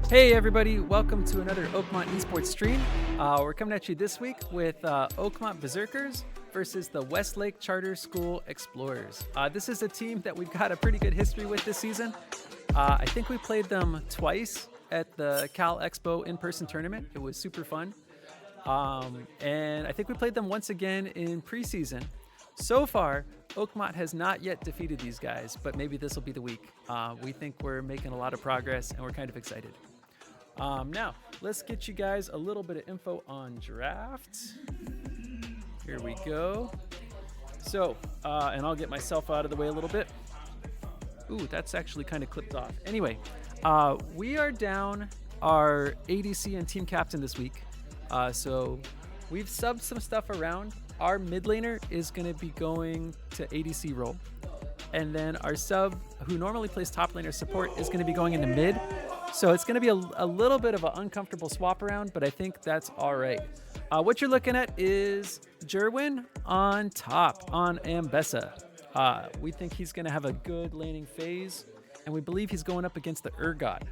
Hey everybody, welcome to another Oakmont esports stream. We're coming at you this week with Oakmont Berserkers versus the Westlake Charter School Explorers. This is a team that we've got a pretty good history with this season. I think we played them twice at the Cal Expo in-person tournament. It was super fun. And I think we played them once again in preseason. So far, Oakmont has not yet defeated these guys, but maybe this will be the week. We think we're making a lot of progress and we're kind of excited. Now, let's get you guys a little bit of info on draft. Here we go. So, and I'll get myself out of the way a little bit. Ooh, that's actually kind of clipped off. Anyway, we are down our ADC and team captain this week. So we've subbed some stuff around. Our mid laner is going to be going to ADC role. And then our sub, who normally plays top laner support, is going to be going into mid. So it's going to be a little bit of an uncomfortable swap around, but I think that's all right. What you're looking at is Jerwin on top on Ambessa. We think he's going to have a good laning phase, and we believe he's going up against the Urgot.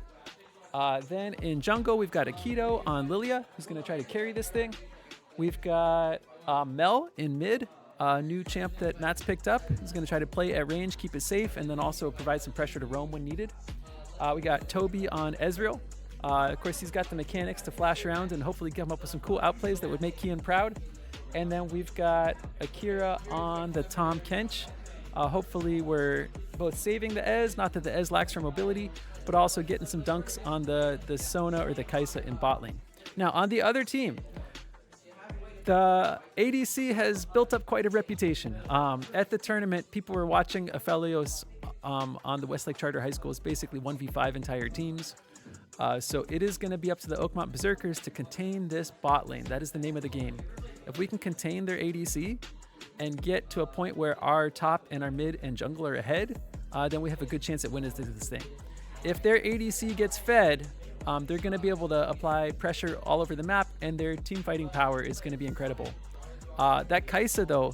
Then in jungle, we've got Aikido on Lilia, who's going to try to carry this thing. We've got Mel in mid, a new champ that Matt's picked up. He's going to try to play at range, keep it safe, and then also provide some pressure to roam when needed. We got Toby on Ezreal. Of course, he's got the mechanics to flash around and hopefully come up with some cool outplays that would make Kian proud. And then we've got Akira on the Tom Kench. Hopefully we're both saving the Ez, not that the Ez lacks for mobility, but also getting some dunks on the Sona or the Kaisa in bot lane. Now, on the other team, the ADC has built up quite a reputation. At the tournament, people were watching Aphelios on the Westlake Charter High School's basically 1v5 entire teams. So it is going to be up to the Oakmont Berserkers to contain this bot lane. That is the name of the game. If we can contain their ADC and get to a point where our top and our mid and jungle are ahead, then we have a good chance at winning this thing. If their ADC gets fed, they're going to be able to apply pressure all over the map, and their team fighting power is going to be incredible. That Kaisa, though,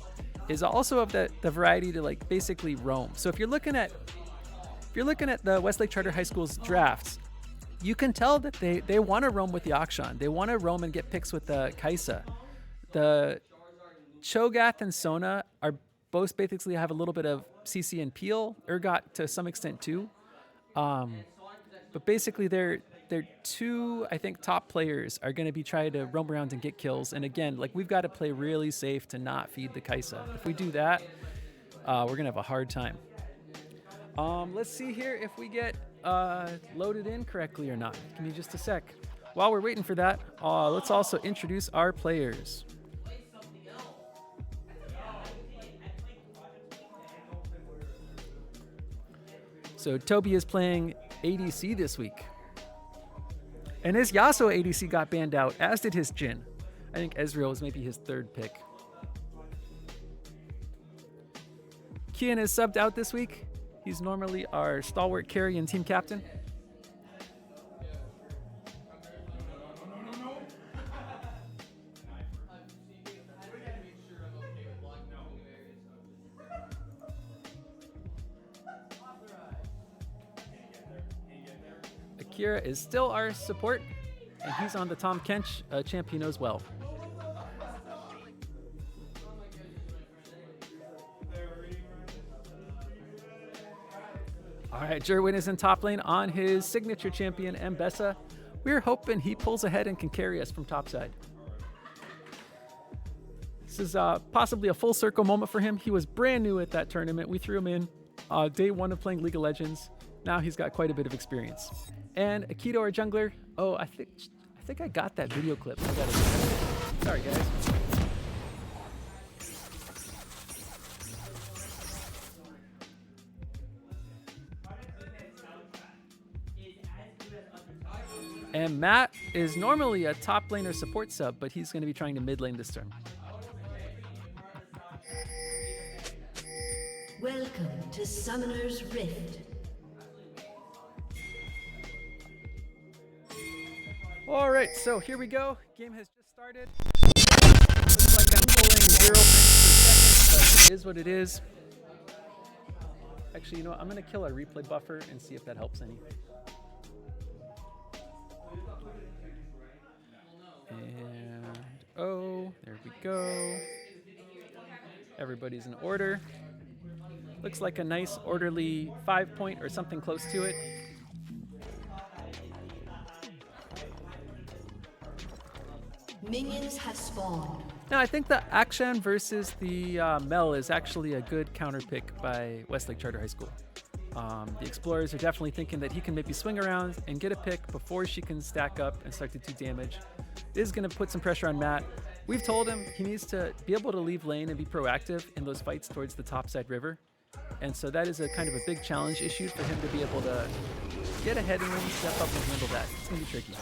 is also of the variety to like basically roam. So if you're looking at the Westlake Charter High School's drafts, you can tell that they want to roam with the Akshan. They want to roam and get picks with the Kaisa. The Cho'Gath and Sona are both basically have a little bit of CC and peel. Urgot to some extent too. But basically their two, I think, top players are going to be trying to roam around and get kills. And again, like we've got to play really safe to not feed the Kaisa. If we do that, we're going to have a hard time. Let's see here if we get loaded in correctly or not. Give me just a sec. While we're waiting for that, let's also introduce our players. So Toby is playing ADC this week. And his Yasuo ADC got banned out, as did his Jhin. I think Ezreal was maybe his third pick. Kian is subbed out this week. He's normally our stalwart carry and team captain. Akira is still our support, and he's on the Tom Kench, a champ he knows well. All right, Jerwin is in top lane on his signature champion, Ambessa. We're hoping he pulls ahead and can carry us from topside. This is possibly a full circle moment for him. He was brand new at that tournament. We threw him in day one of playing League of Legends. Now he's got quite a bit of experience. And Aikido, our jungler. Oh, I think I got that video clip. Sorry, guys. And Matt is normally a top laner support sub, but he's going to be trying to mid lane this turn. Welcome to Summoner's Rift. All right, so here we go. Game has just started. Looks like I'm pulling 0 frames per second, but it is what it is. Actually, you know what? I'm going to kill our replay buffer and see if that helps any. And oh, there we go. Everybody's in order. Looks like a nice orderly 5-point or something close to it. Minions have spawned. Now, I think the Akshan versus the Mel is actually a good counter pick by Westlake Charter High School. The Explorers are definitely thinking that he can maybe swing around and get a pick before she can stack up and start to do damage. It is going to put some pressure on Matt. We've told him he needs to be able to leave lane and be proactive in those fights towards the topside river. And so that is a kind of a big challenge issue for him to be able to get ahead and step up and handle that. It's going to be tricky.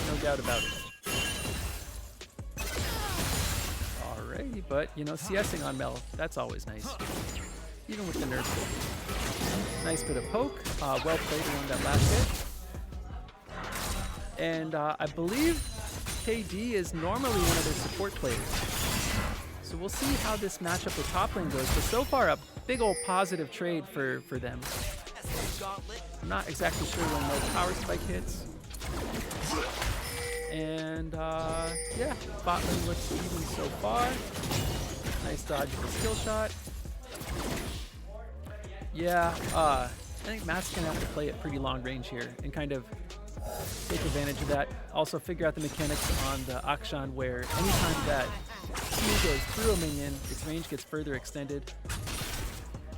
No doubt about it. Alrighty, but you know, CSing on Mel, that's always nice. Even with the nerf. Nice bit of poke. Well played around that last hit. And I believe KD is normally one of their support players. So we'll see how this matchup with top lane goes. But so far, a big old positive trade for them. I'm not exactly sure when the power spike hits. And yeah, bot lane looks even so far. Nice dodge with a skill shot. Yeah, I think Matt's gonna have to play at pretty long range here and kind of take advantage of that. Also figure out the mechanics on the Akshan where anytime that Q goes through a minion, its range gets further extended.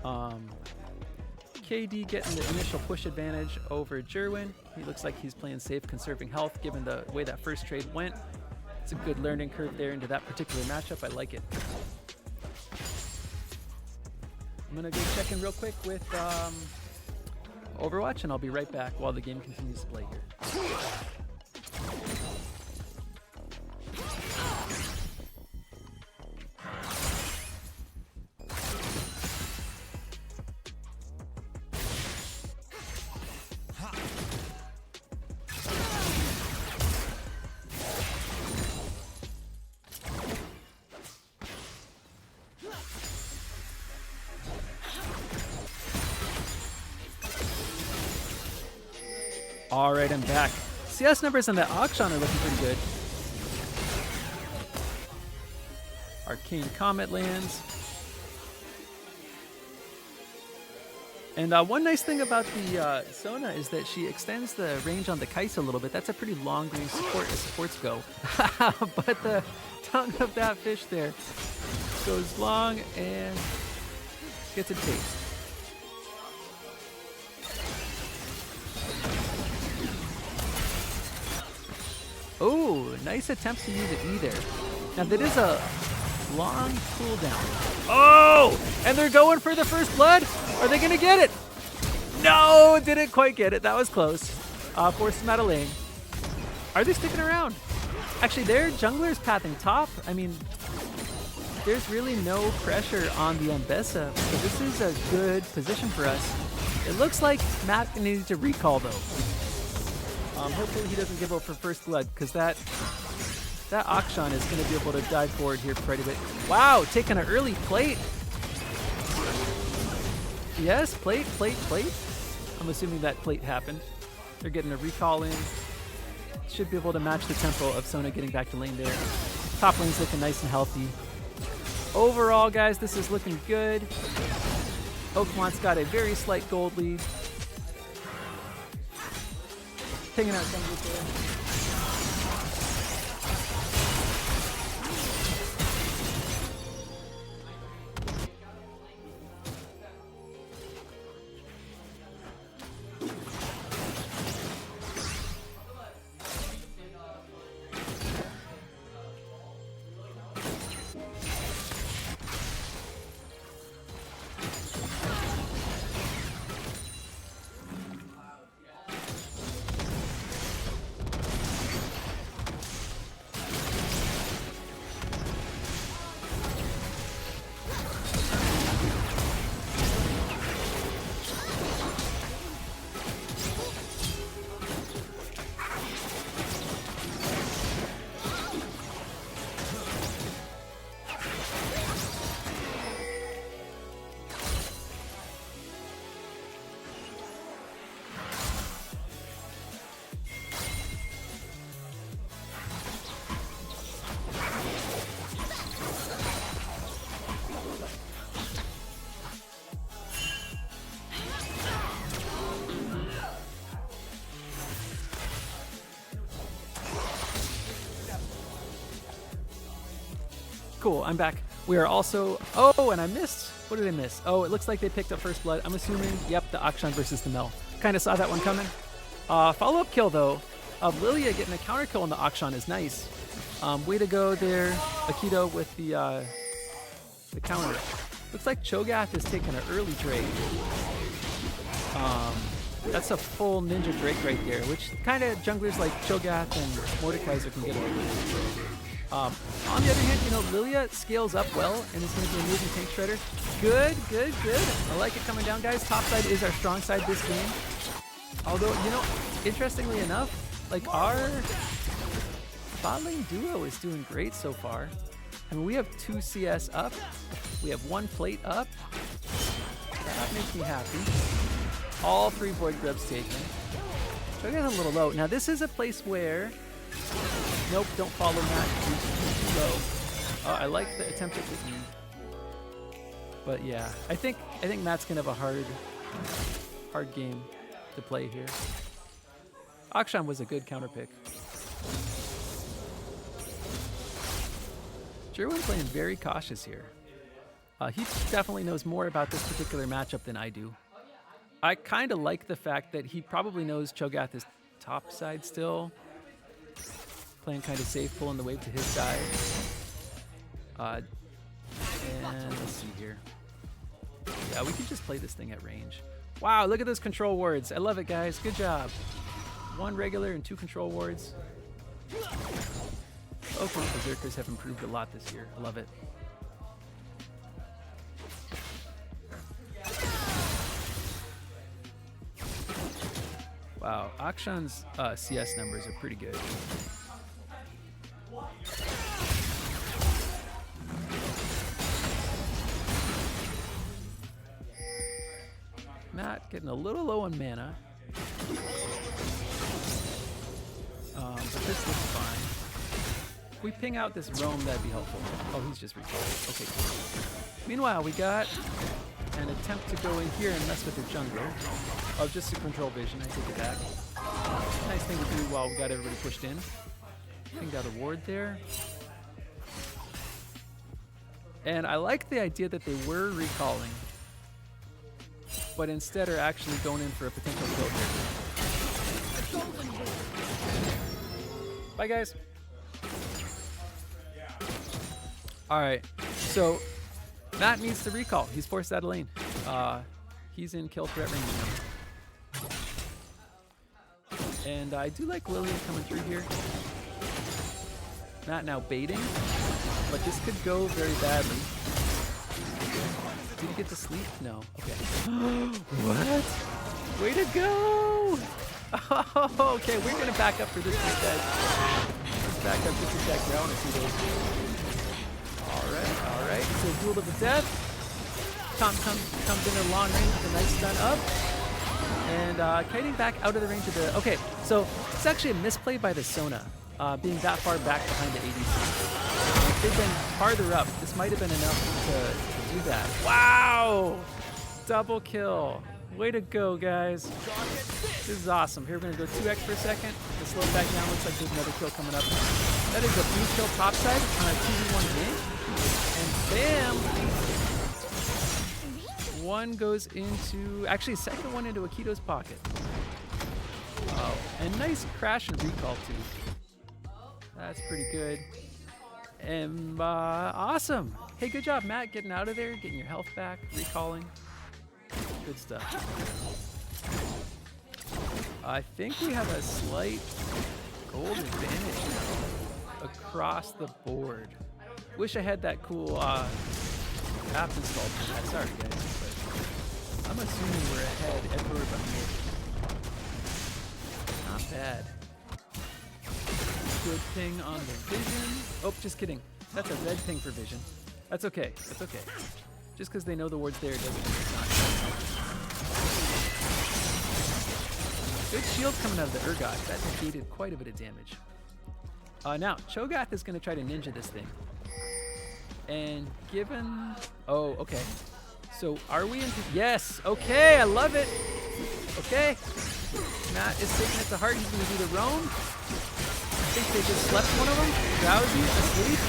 KD getting the initial push advantage over Jerwin. He looks like he's playing safe, conserving health given the way that first trade went. It's a good learning curve there into that particular matchup. I like it. I'm gonna go check in real quick with Overwatch and I'll be right back while the game continues to play here. All right, I'm back. CS numbers on the Akshan are looking pretty good. Arcane Comet lands. And one nice thing about the Sona is that she extends the range on the Kai'Sa a little bit. That's a pretty long range support as supports go. But the tongue of that fish there goes long and gets a taste. Oh, nice attempts to use an E there. Now that is a long cooldown. Oh, and they're going for the first blood. Are they gonna get it? No, didn't quite get it. That was close. Forced them out of lane. Are they sticking around? Actually, their jungler's pathing top. I mean, there's really no pressure on the Mbessa, so this is a good position for us. It looks like Matt needs to recall though. Hopefully he doesn't give up for first blood, because that Akshan is going to be able to dive forward here quite a bit. Wow, taking an early plate. Yes, plate. I'm assuming that plate happened. They're getting a recall in. Should be able to match the tempo of Sona getting back to lane there. Top lane's looking nice and healthy. Overall, guys, this is looking good. Oakmont's got a very slight gold lead. Pinging out jungles there. Cool, I'm back. We are also, oh, and I missed. What did I miss? Oh, it looks like they picked up first blood. I'm assuming, yep, the Akshan versus the Mel. Kind of saw that one coming. Follow-up kill, though, of Lilia getting a counter kill on the Akshan is nice. Way to go there, Akito, with the counter. Looks like Cho'Gath is taking an early Drake. That's a full Ninja Drake right there, which kind of junglers like Cho'Gath and Mordekaiser can get away with. On the other hand, you know, Lilia scales up well and is going to be a moving tank shredder. Good, good, good. I like it coming down, guys. Top side is our strong side this game. Although, you know, interestingly enough, like our bot lane duo is doing great so far. I mean, we have 2 CS up. We have 1 plate up. That makes me happy. All 3 Void Grubs taken. So I got a little low. Now, this is a place where... Nope, don't follow Matt. Too low. I like the attempt at the E. But yeah, I think Matt's gonna have a hard game to play here. Akshan was a good counter pick. Jerwin playing very cautious here. He definitely knows more about this particular matchup than I do. I kind of like the fact that he probably knows Cho'Gath is top side still. Playing kind of safe, pulling the wave to his side. And let's see here. Yeah, we can just play this thing at range. Wow, look at those control wards. I love it, guys. Good job. 1 regular and 2 control wards. Oakmont Berserkers have improved a lot this year. I love it. Wow, Akshan's CS numbers are pretty good. Matt getting a little low on mana. But this looks fine. If we ping out this roam, that'd be helpful. Oh, he's just recalled. Okay, cool. Meanwhile, we got an attempt to go in here and mess with their jungler. Oh, just to control vision, I take it back. Nice thing to do while we got everybody pushed in. Pinged out a ward there. And I like the idea that they were recalling, but instead are actually going in for a potential kill here. Bye, guys. All right, so Matt needs to recall. He's forced out of lane. He's in kill threat range now. And I do like Lillian coming through here. Matt now baiting, but this could go very badly. Did he get to sleep? No. Okay. What? Way to go! Oh, okay, we're gonna back up for this one, guys. Let's back up just a sec here. I want to see those. All right. So duel to the death. Tom comes in a long range with a nice stun up. And kiting back out of the range of the... Okay, so it's actually a misplay by the Sona, being that far back behind the ADC. If they'd been farther up, this might have been enough to do that. Wow! Double kill. Way to go, guys. This is awesome. Here we're going to go 2x for a second. To slow it back down, looks like there's another kill coming up. That is a blue kill topside on a 2v1 game. And bam! One goes into, actually second one into Akito's pocket. Oh, and nice crash and recall too. That's pretty good. And awesome. Hey, good job, Matt, getting out of there, getting your health back, recalling. Good stuff. I think we have a slight gold advantage now across the board. Wish I had that cool app installed for that. Sorry, guys. But I'm assuming we're ahead everywhere but me. Not bad. Good ping on the vision. Oh, just kidding. That's a red ping for vision. That's okay. That's okay. Just because they know the word's there doesn't mean it's not. Good shield coming out of the Urgot. That negated quite a bit of damage. Now, Cho'Gath is going to try to ninja this thing. And given... Oh, okay. So are we into... Yes! Okay, I love it! Okay. Matt is taking it to heart. He's going to do the roam. I think they just slept one of them. Drowsy, asleep.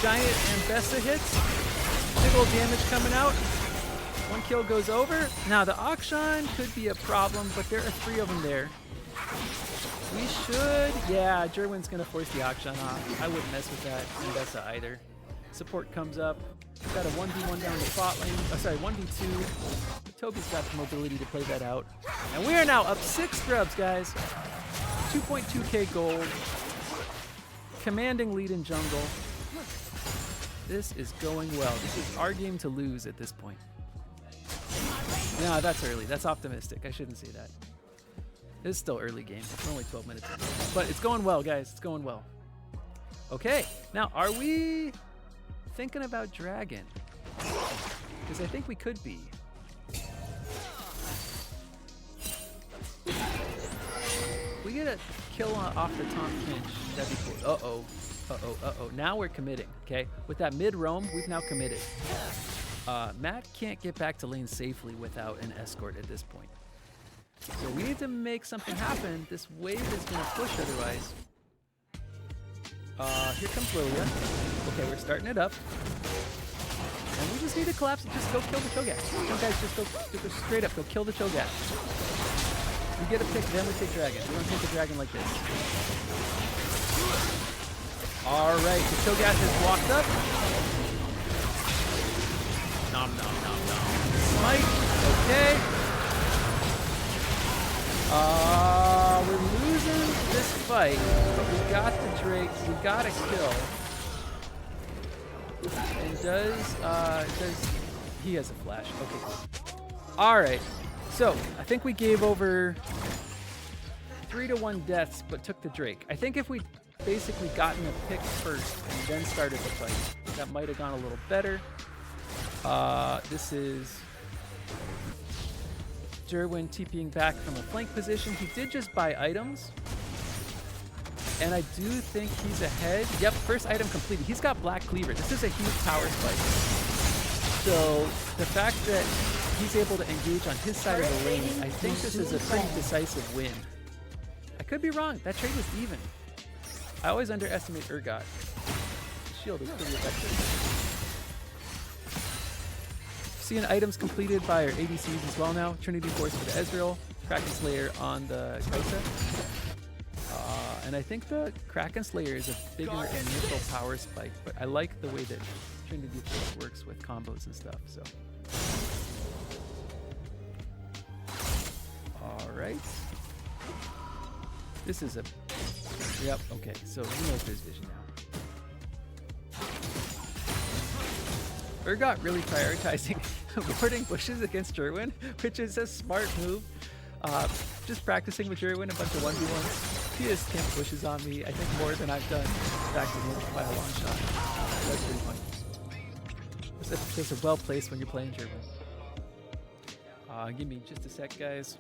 giant Ambessa hits. Big old damage coming out. 1 kill goes over. Now the Akshan could be a problem, but there are 3 of them there. We should, yeah, Jerwin's gonna force the Akshan off. I wouldn't mess with that Ambessa either. Support comes up. We've got a 1v1 down the bot lane. Oh, sorry, 1v2. Toby's got the mobility to play that out. And we are now up 6 grubs, guys. 2.2k gold. Commanding lead in jungle. This is going well. This is our game to lose at this point. No, that's early. That's optimistic. I shouldn't say that. It's still early game. We're only 12 minutes in. But it's going well, guys. It's going well. Okay. Now, are we thinking about Dragon? Because I think we could be. We get a kill off the Tom Kinch. That'd be cool. Uh-oh. Uh-oh. Uh-oh. Now we're committing, okay? With that mid-roam, we've now committed. Matt can't get back to lane safely without an escort at this point. So we need to make something happen. This wave is going to push otherwise. Here comes Lilia. Okay, we're starting it up. And we just need to collapse and just go kill the Cho'Gath. Some guys just go straight up, go kill the Cho'Gath. We get a pick, then we take Dragon. We don't take the Dragon like this. Alright, the Cho'Gath has walked up. Nom nom nom nom. Smite, okay. We're losing this fight, but we got the Drake, we got a kill. And does he has a flash? Okay. All right. So I think we gave over 3-1 deaths, but took the Drake. I think if we basically gotten a pick first and then started the fight, that might have gone a little better. This is Jerwin TPing back from a flank position. He did just buy items. And I do think he's ahead. Yep, first item completed. He's got Black Cleaver. This is a huge power spike. So the fact that he's able to engage on his side of the lane, I think this is a pretty decisive win. I could be wrong. That trade was even. I always underestimate Urgot. Shield is pretty effective. Seeing items completed by our ADCs as well now. Trinity Force for the Ezreal. Kraken Slayer on the Kai'Sa. And I think the Kraken Slayer is a bigger initial power spike, but I like the way that Trinity Force works with combos and stuff, so. All right. This is a, yep, okay, so he knows there's vision now. Urgot really prioritizing warding bushes against Jerwin, which is a smart move. Just practicing with Jerwin, a bunch of 1v1s. He has 10 pushes on me, I think more than I've done back to him by a long shot. That's pretty funny. Those are well placed when you're playing Jerwin. Give me just a sec, guys.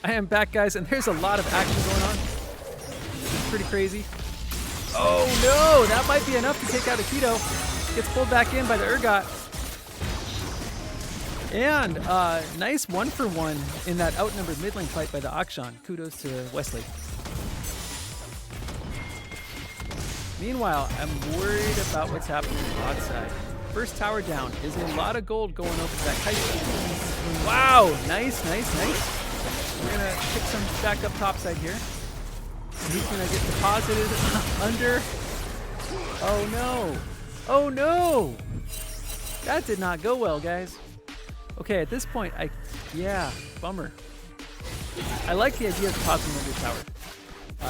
I am back, guys, and there's a lot of action going on. It's pretty crazy. Oh no, that might be enough to take out Akito. Gets pulled back in by the Urgot. And nice 1-for-1 in that outnumbered mid lane fight by the Akshan. Kudos to Westlake. Meanwhile, I'm worried about what's happening on the bot side. First tower down is a lot of gold going over to that Kai'Sa. Wow, nice, nice, nice. We're gonna pick some back up top side here. He's gonna get deposited under. Oh no! Oh no! That did not go well, guys. Okay, at this point, yeah, bummer. I like the idea of tossing under tower.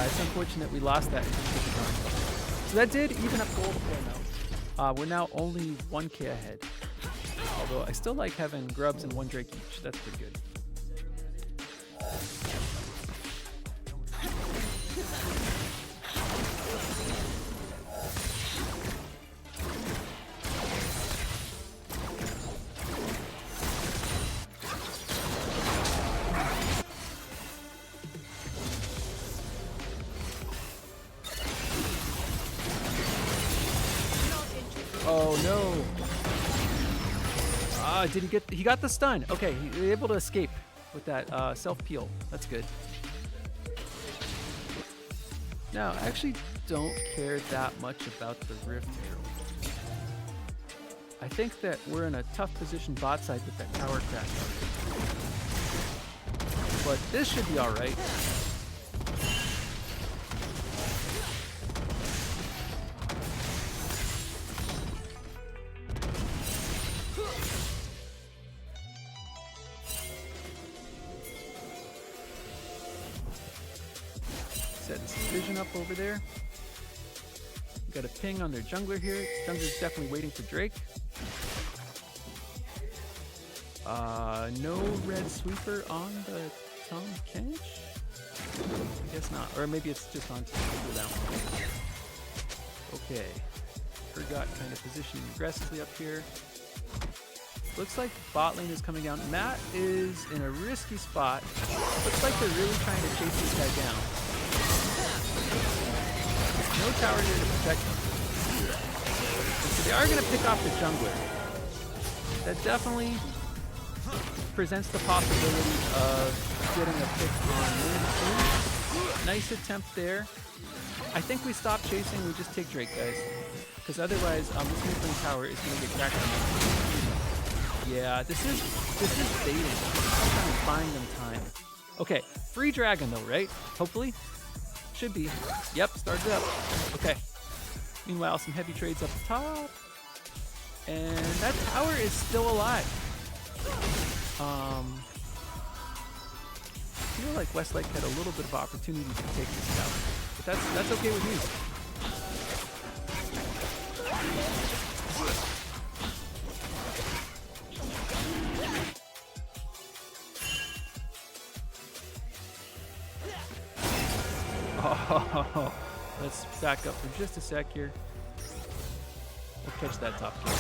It's unfortunate we lost that. So that did even up gold for now. We're now only 1k ahead. Although I still like having grubs and 1 Drake each. That's pretty good. Oh no! Did he get? He got the stun. Okay, he was able to escape with that self peel. That's good. Now, I actually don't care that much about the Rift Herald. I think that we're in a tough position bot side with that tower crash. But this should be all right. Setting some vision up over there. We got a ping on their jungler here. Jungler's definitely waiting for Drake. No red sweeper on the Tom Kench? I guess not. Or maybe it's just on cooldown. Okay. Forgot kind of positioning aggressively up here. Looks like bot lane is coming down. Matt is in a risky spot. Looks like they're really trying to chase this guy down. No tower here to protect them. So they are going to pick off the jungler. That definitely presents the possibility of getting a pick on mid. Nice attempt there. I think we stop chasing, we just take Drake, guys. Because otherwise, this mid tower is going to get cracked. Yeah, this is baiting. I'm trying to find them time. Okay, free dragon though, right? Hopefully. Should be. Yep, started up. Okay. Meanwhile, some heavy trades up the top. And that tower is still alive. I feel like Westlake had a little bit of opportunity to take this tower. But that's okay with me. Oh, let's back up for just a sec here. We'll catch that top kill. Is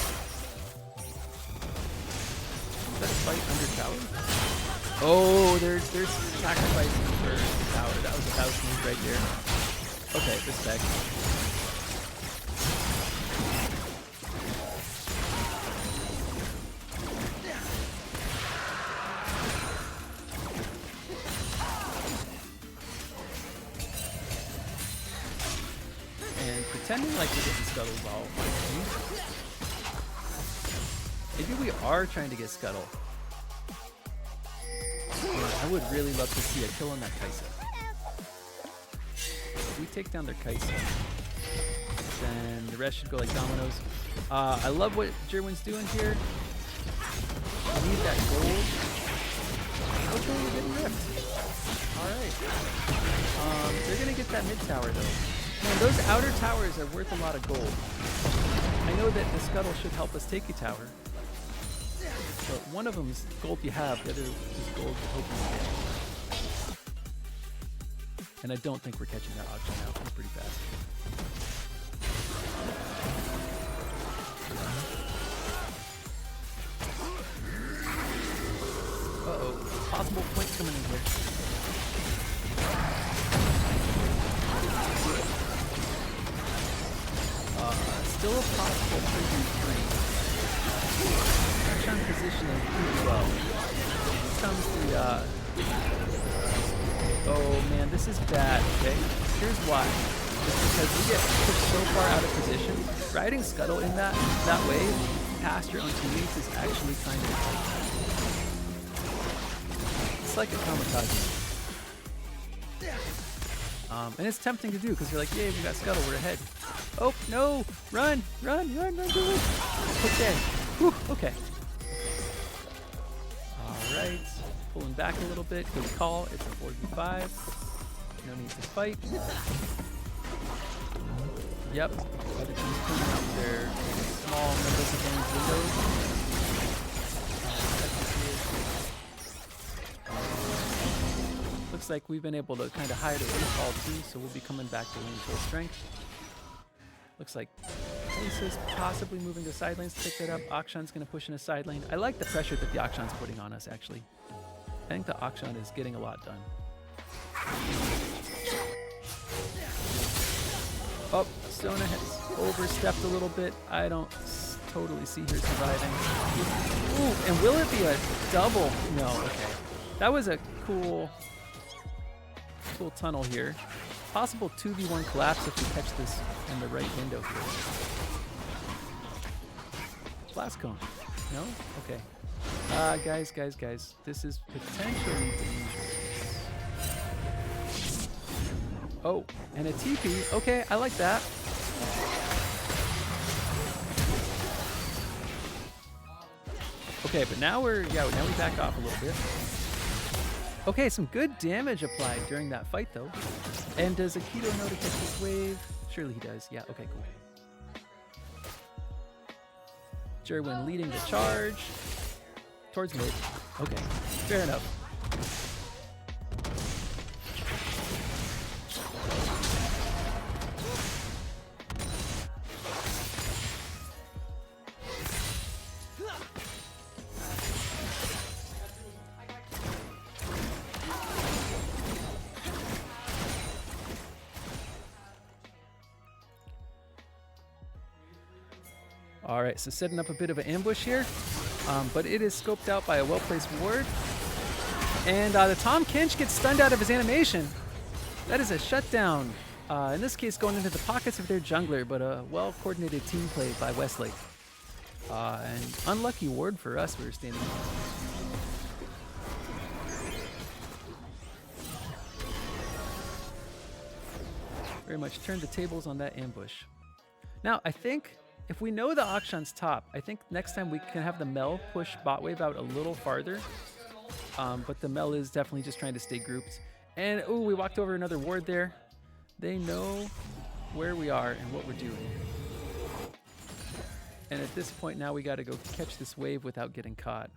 that a fight under tower? Oh, there's sacrificing for the tower. That was a house move right there. Okay, respect. Pretending like we're getting Scuttle Ball. Maybe we are trying to get Scuttle. I would really love to see a kill on that Kai'Sa. If we take down their Kai'Sa, then the rest should go like dominoes. I love what Jerwin's doing here. We need that gold. Okay, we're getting ripped. Alright. They're gonna get that mid tower though. Man, those outer towers are worth a lot of gold. I know that the Scuttle should help us take a tower. But one of them is gold you have, the other is gold you're hoping to get. And I don't think we're catching that auction now. It's pretty fast. Uh-oh. Possible points coming in here. Still a possible 3v3. Touch on positioning pretty well. Here comes the, oh man, this is bad, okay? Here's why. It's because we get pushed so far out of position. Riding Scuttle in that way, past your own teammates, is actually kind of... It's like a kamikaze. And it's tempting to do because you're like, yay, we got Scuttle, we're ahead. Oh, no! Run, do it! Okay. Whew, okay. Alright. pulling back a little bit. Good call. It's a 4v5. No need to fight. Yep. Other teams pulling out their small members of range windows. Looks like we've been able to kind of hide away all too, so we'll be coming back to range full strength. Looks like Ace is possibly moving to side lanes to pick that up. Akshan's going to push in a side lane. I like the pressure that the Akshan's putting on us, actually. I think the Akshan is getting a lot done. Oh, Sona has overstepped a little bit. I don't totally see her surviving. Ooh, and will it be a double? No, okay. That was a cool tunnel here. Possible 2v1 collapse if we catch this in the right window here. Blast cone. No? Okay. Guys. This is potentially dangerous. Oh, and a TP. Okay, I like that. Okay, but now we back off a little bit. Okay, some good damage applied during that fight, though. And does Akito know to catch this wave? Surely he does. Yeah, okay, cool. Jerwin leading the charge. Towards mid. Okay, fair enough. All right, so setting up a bit of an ambush here, but it is scoped out by a well-placed ward. And the Tom Kench gets stunned out of his animation. That is a shutdown. In this case, going into the pockets of their jungler, but a well-coordinated team play by Westlake. And unlucky ward for us, we were standing on. Very much turned the tables on that ambush. Now, I think if we know the Akshan's top, I think next time we can have the Mel push bot wave out a little farther. But the Mel is definitely just trying to stay grouped. And, ooh, we walked over another ward there. They know where we are and what we're doing. And at this point now we got to go catch this wave without getting caught.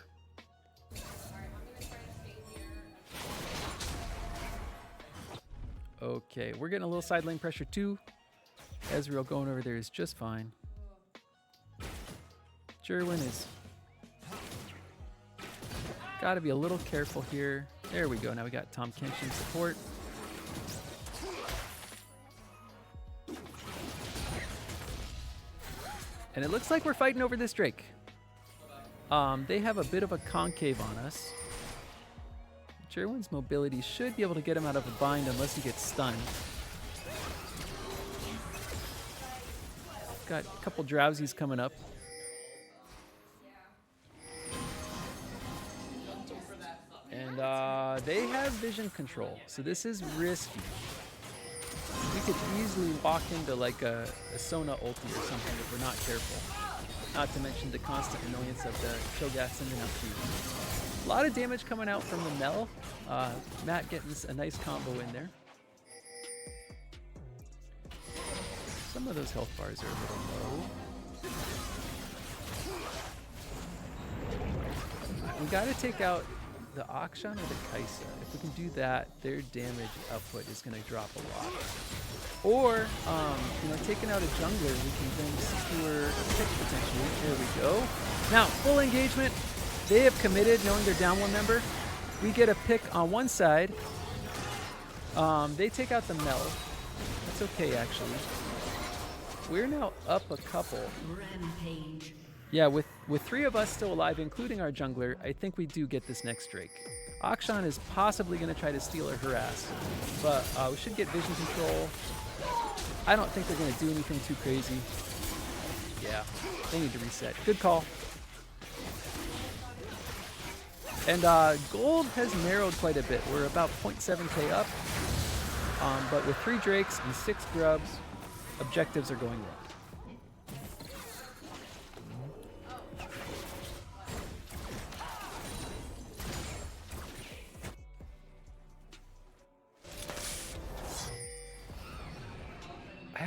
Okay, we're getting a little side lane pressure too. Ezreal going over there is just fine. Jerwin is got to be a little careful here. There we go. Now we got Tom Kench in support. And it looks like we're fighting over this Drake. They have a bit of a concave on us. Jerwin's mobility should be able to get him out of a bind unless he gets stunned. Got a couple drowsies coming up. And they have vision control, so this is risky. We could easily walk into like a Sona ulti or something if we're not careful. Not to mention the constant annoyance of the Cho'Gath sending out Q. A lot of damage coming out from the Mel. Matt getting a nice combo in there. Some of those health bars are a little low. We gotta take out the Akshan or the Kaisa. If we can do that, their damage output is gonna drop a lot. Or, taking out a jungler, we can then secure a pick potentially. There we go. Now, full engagement. They have committed, knowing they're down one member. We get a pick on one side. They take out the Mel. That's okay, actually. We're now up a couple. Rampage. Yeah, with three of us still alive, including our jungler, I think we do get this next Drake. Akshan is possibly going to try to steal or harass, but we should get vision control. I don't think they're going to do anything too crazy. Yeah, they need to reset. Good call. And gold has narrowed quite a bit. We're about 0.7k up, but with 3 Drakes and 6 grubs, objectives are going well.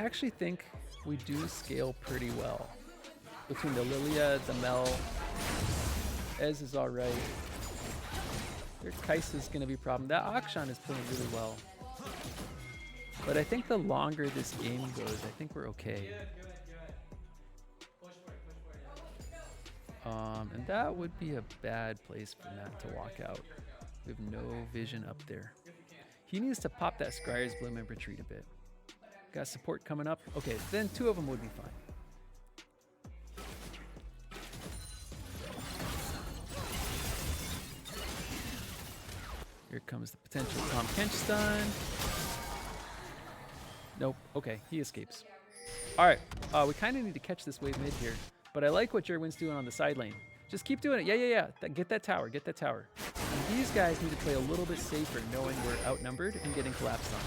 actually think we do scale pretty well. Between the Lilia, the Mel, Ez is alright. Their Kai'Sa's gonna be a problem. That Akshan is playing really well. But I think the longer this game goes, I think we're okay. And that would be a bad place for Matt to walk out. We have no vision up there. He needs to pop that Scryer's Bloom and retreat a bit. Got support coming up. Okay, then 2 of them would be fine. Here comes the potential Tahm Kench stun. Nope. Okay, he escapes. All right, we kind of need to catch this wave mid here, but I like what Jerwin's doing on the side lane. Just keep doing it. Yeah. Get that tower. Get that tower. And these guys need to play a little bit safer, knowing we're outnumbered and getting collapsed on.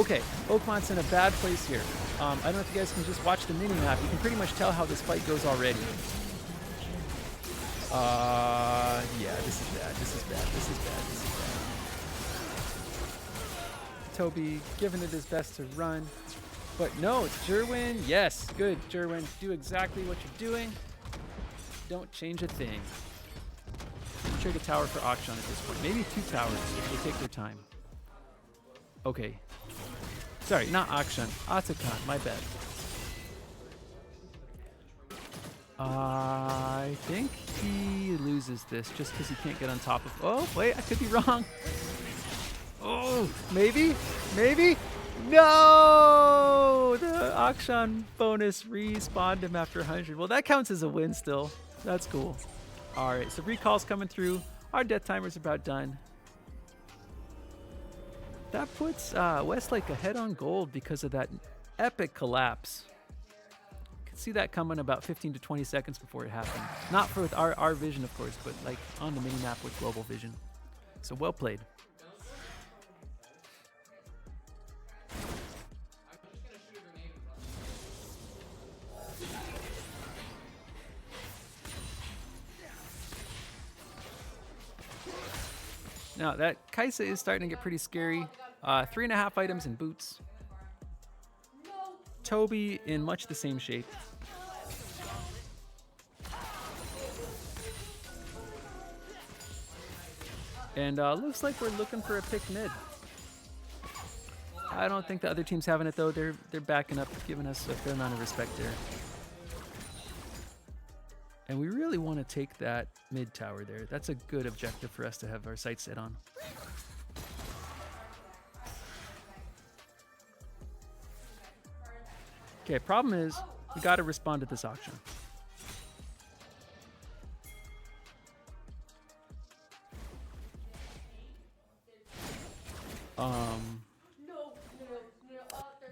Okay, Oakmont's in a bad place here. I don't know if you guys can just watch the mini map. You can pretty much tell how this fight goes already. Yeah, this is bad. This is bad. This is bad. This is bad. Toby giving it his best to run. But no, it's Jerwin. Yes, good, Jerwin. Do exactly what you're doing. Don't change a thing. Trigger a tower for Akshan at this point. Maybe 2 towers if they take their time. Okay. Sorry, not Akshan. Atakan, my bad. I think he loses this just because he can't get on top of... Oh, wait, I could be wrong. Oh, maybe? Maybe? No! The Akshan bonus respawned him after 100. Well, that counts as a win still. That's cool. All right, so recall's coming through. Our death timer's about done. That puts Westlake ahead on gold because of that epic collapse. Could see that coming about 15 to 20 seconds before it happened. Not for with our vision, of course, but like on the mini-map with global vision. So well played. Now that Kai'Sa is starting to get pretty scary. 3.5 items in boots. Toby in much the same shape. And looks like we're looking for a pick mid. I don't think the other team's having it though. They're backing up, giving us a fair amount of respect there. And we really want to take that mid tower there. That's a good objective for us to have our sights set on. Okay, problem is we got to respond to this auction.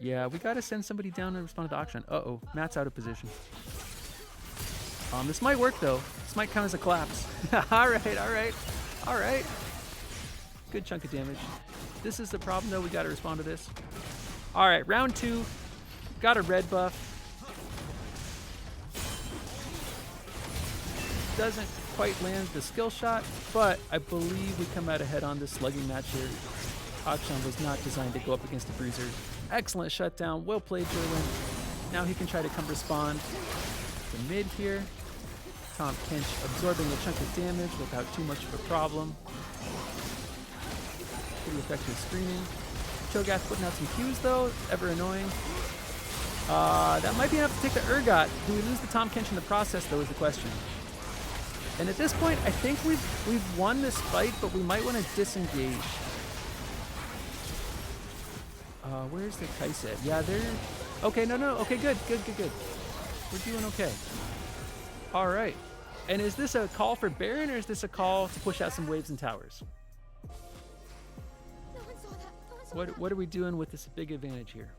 Yeah, we got to send somebody down and respond to the auction. Uh-oh, Matt's out of position. This might work though. This might count as a collapse. All right. Good chunk of damage. This is the problem though. We got to respond to this. All right, round 2. Got a red buff. Doesn't quite land the skill shot, but I believe we come out ahead on this slugging match here. Akshan was not designed to go up against the bruiser. Excellent shutdown. Well played, Jerwin. Now he can try to come respond to mid here. Tahm Kench absorbing a chunk of damage without too much of a problem. Pretty effective screening. Cho'Gath putting out some Qs though, ever annoying. That might be enough to take the Urgot. Do we lose the Tahm Kench in the process though is the question. And at this point, I think we've won this fight, but we might want to disengage. Where's the Kai'Sa? Yeah, they're... Okay, no. Okay, good. We're doing okay. All right. And is this a call for Baron, or is this a call to push out some waves and towers? What are we doing with this big advantage here?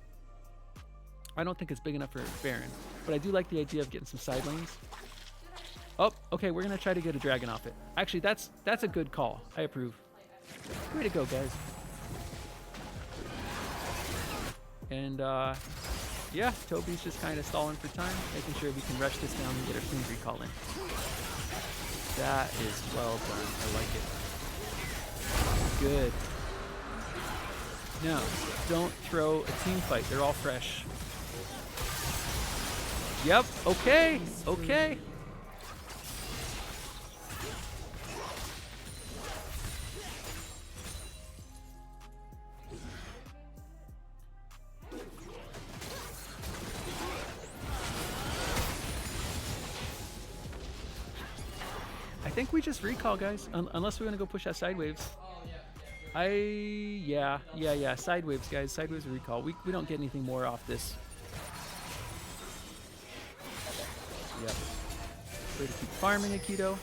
I don't think it's big enough for Baron, but I do like the idea of getting some side lanes. Oh, okay, we're gonna try to get a dragon off it. Actually, that's a good call. I approve. Way to go, guys. And yeah, Toby's just kind of stalling for time, making sure we can rush this down and get our Queen's recall in. That is well done. I like it. Good. Now, don't throw a team fight. They're all fresh. Yep. Okay. Okay. I think we just recall, guys. Unless we want to go push that side waves. Yeah. Side waves, guys. Side waves recall. We don't get anything more off this. Yep. Way to keep farming, Aikido.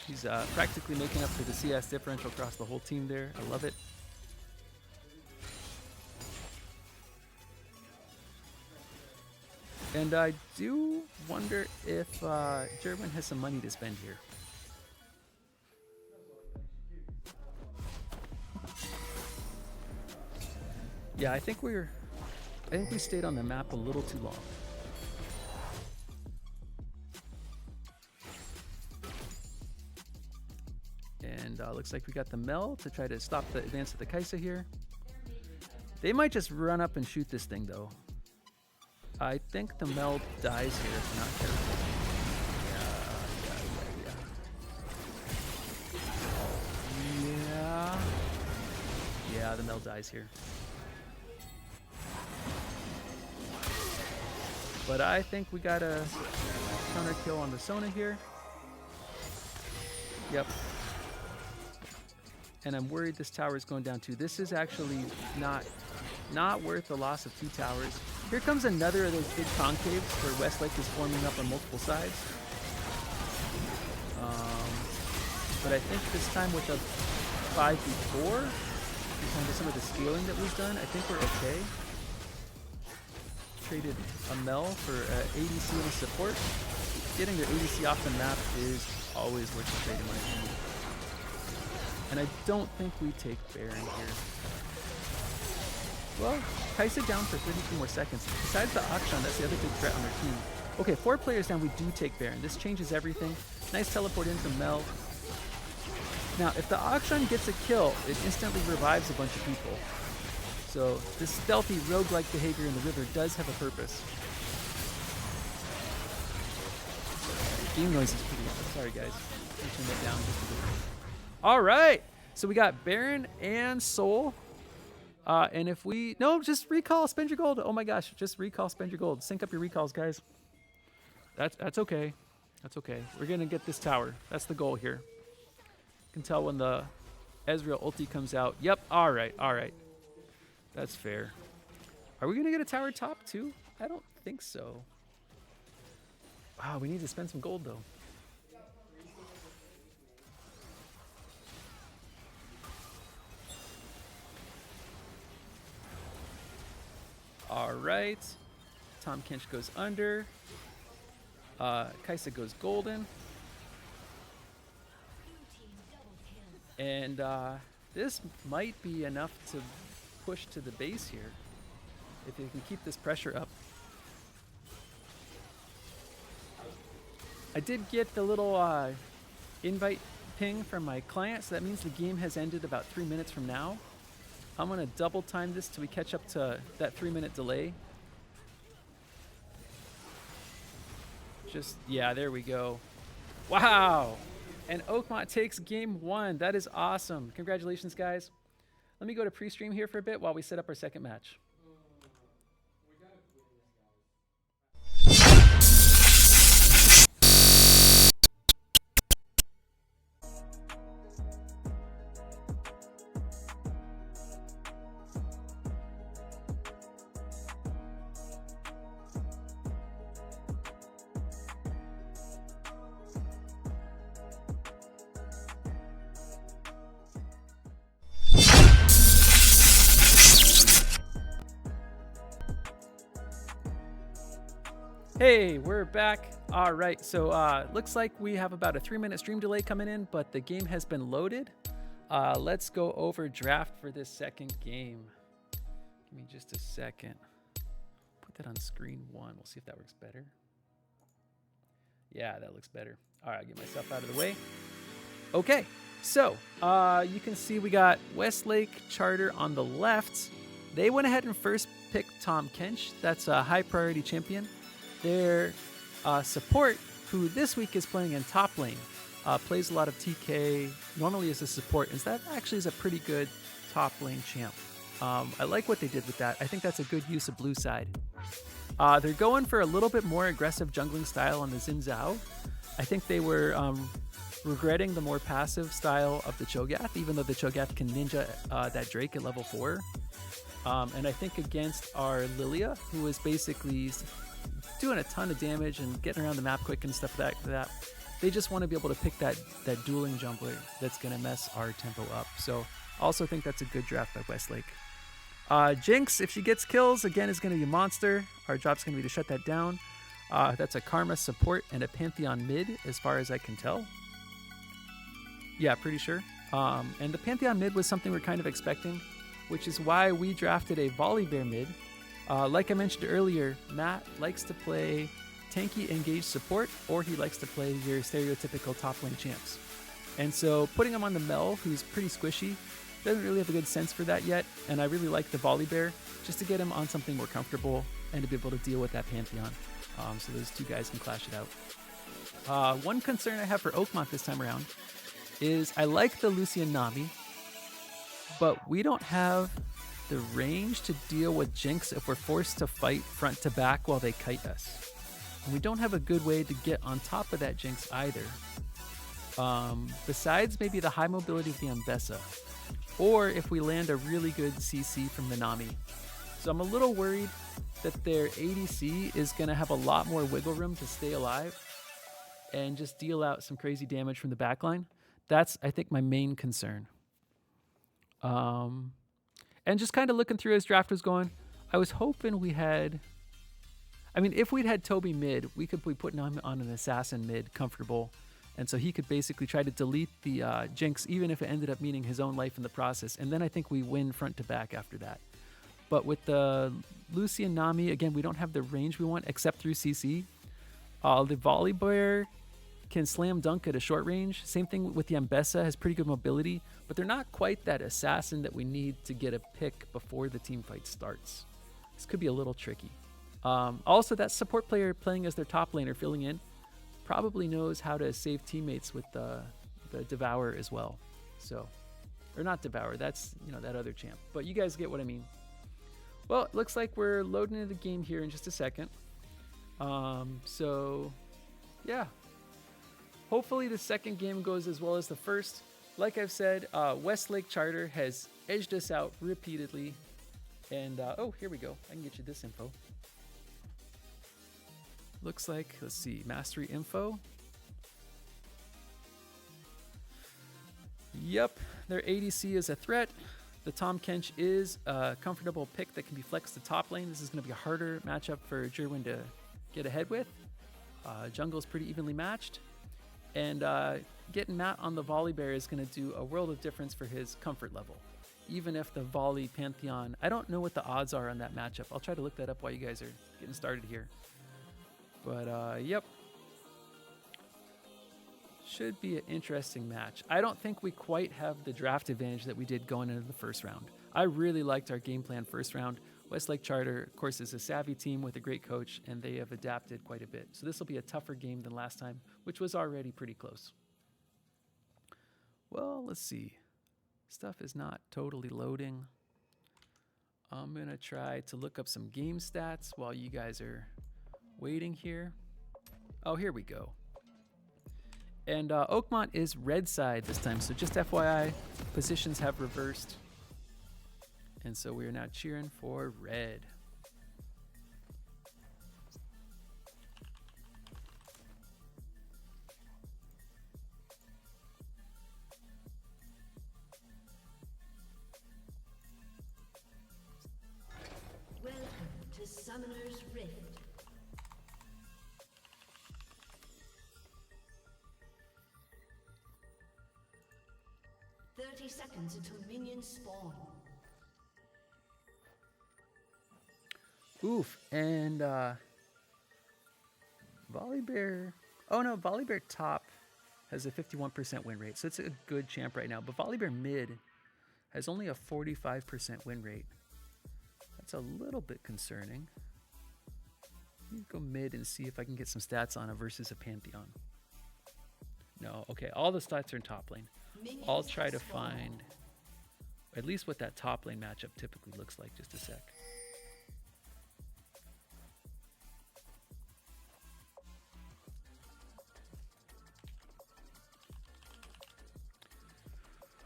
He's practically making up for the CS differential across the whole team there. I love it. And I do wonder if German has some money to spend here. Yeah, I think we stayed on the map a little too long. And looks like we got the Mel to try to stop the advance of the Kaisa here. They might just run up and shoot this thing though. I think the Mel dies here if not careful. Yeah, the Mel dies here. But I think we got a counter kill on the Sona here. Yep. And I'm worried this tower is going down too. This is actually not worth the loss of 2 towers. Here comes another of those big concaves where Westlake is forming up on multiple sides. But I think this time with a 5v4, kind of some of the scaling that we've done, I think we're okay. Traded a Mel for ADC and a support. Getting their ADC off the map is always worth the trade in my opinion. And I don't think we take Baron here. Well, Kaisa down for 32 more seconds. Besides the Akshan, that's the other big threat on their team. Okay, 4 players down, we do take Baron. This changes everything. Nice teleport into Mel. Now, if the Akshan gets a kill, it instantly revives a bunch of people. So this stealthy roguelike behavior in the river does have a purpose. Game noise is pretty loud. Sorry guys. Let me turn that down just a bit. All right. So we got Baron and Soul. And if we... No, just recall, spend your gold. Oh my gosh, just recall, spend your gold. Sync up your recalls, guys. That's okay. That's okay. We're going to get this tower. That's the goal here. You can tell when the Ezreal ulti comes out. Yep, all right. That's fair. Are we going to get a tower top too? I don't think so. Wow, we need to spend some gold though. All right. Tom Kench goes under. Kaisa goes golden. And this might be enough to push to the base here if you can keep this pressure up. I did get the little invite ping from my client, so that means the game has ended about 3 minutes from now. I'm gonna double time this till we catch up to that 3-minute delay. Yeah, there we go. Wow! And Oakmont takes game 1. That is awesome. Congratulations, guys. Let me go to pre-stream here for a bit while we set up our second match. Hey, we're back. All right, so looks like we have about a 3-minute stream delay coming in, but the game has been loaded. Let's go over draft for this second game. Give me just a second. Put that on screen 1. We'll see if that works better. Yeah, that looks better. All right, I'll get myself out of the way. Okay, so you can see we got Westlake Charter on the left. They went ahead and first picked Tom Kench. That's a high priority champion. Their support, who this week is playing in top lane, plays a lot of TK, normally as a support, and that actually is a pretty good top lane champ. I like what they did with that. I think that's a good use of blue side. They're going for a little bit more aggressive jungling style on the Xin Zhao. I think they were regretting the more passive style of the Cho'Gath, even though the Cho'Gath can ninja that Drake at level 4. And I think against our Lilia, who is basically doing a ton of damage and getting around the map quick and stuff like that, they just want to be able to pick that dueling jungler that's going to mess our tempo up. So I also think that's a good draft by Westlake. Jinx, if she gets kills, again, is going to be a monster. Our job's going to be to shut that down. That's a Karma support and a Pantheon mid, as far as I can tell. Yeah, pretty sure. And the Pantheon mid was something we're kind of expecting, which is why we drafted a Volibear mid. Like I mentioned earlier, Matt likes to play tanky engaged support, or he likes to play your stereotypical top lane champs. And so putting him on the Mel, who's pretty squishy, doesn't really have a good sense for that yet, and I really like the Volibear just to get him on something more comfortable and to be able to deal with that Pantheon. So those two guys can clash it out. One concern I have for Oakmont this time around is I like the Lucian Nami, but we don't have the range to deal with Jinx if we're forced to fight front to back while they kite us. And we don't have a good way to get on top of that Jinx either. Besides maybe the high mobility of the Ambessa, or if we land a really good CC from the Nami. So I'm a little worried that their ADC is going to have a lot more wiggle room to stay alive and just deal out some crazy damage from the backline. That's, I think, my main concern. And just kind of looking through as draft was going, I was hoping we had... I mean, if we'd had Toby mid, we could be putting him on an assassin mid, comfortable. And so he could basically try to delete the Jinx, even if it ended up meaning his own life in the process. And then I think we win front to back after that. But with the Lucian Nami, again, we don't have the range we want except through CC. The Volibear can slam dunk at a short range. Same thing with the Ambessa, has pretty good mobility. But they're not quite that assassin that we need to get a pick before the team fight starts. This could be a little tricky. Also, that support player playing as their top laner filling in probably knows how to save teammates with the Devourer as well. So, or not Devourer, that's, you know, that other champ. But you guys get what I mean. Well, it looks like we're loading into the game here in just a second. So, yeah. Hopefully the second game goes as well as the first. Like I've said, Westlake Charter has edged us out repeatedly. And, oh, here we go. I can get you this info. Looks like, let's see, mastery info. Yep, their ADC is a threat. The Tom Kench is a comfortable pick that can be flexed to top lane. This is going to be a harder matchup for Jerwin to get ahead with. Jungle is pretty evenly matched. And getting Matt on the Volibear is going to do a world of difference for his comfort level. Even if the Volley Pantheon, I don't know what the odds are on that matchup. I'll try to look that up while you guys are getting started here. But, yep. Should be an interesting match. I don't think we quite have the draft advantage that we did going into the first round. I really liked our game plan first round. Westlake Charter, of course, is a savvy team with a great coach, and they have adapted quite a bit. So this will be a tougher game than last time, which was already pretty close. Well, let's see. Stuff is not totally loading. I'm going to try to look up some game stats while you guys are waiting here. Oh, here we go. And Oakmont is red side this time, so just FYI, positions have reversed. And so we are now cheering for red. Welcome to Summoner's Rift. Seconds until minions spawn. Oof, and Volibear. Oh no, Volibear top has a 51% win rate, so it's a good champ right now. But Volibear mid has only a 45% win rate. That's a little bit concerning. Let me go mid and see if I can get some stats on it versus a Pantheon. No, okay, all the stats are in top lane. I'll try to find at least what that top lane matchup typically looks like. Just a sec.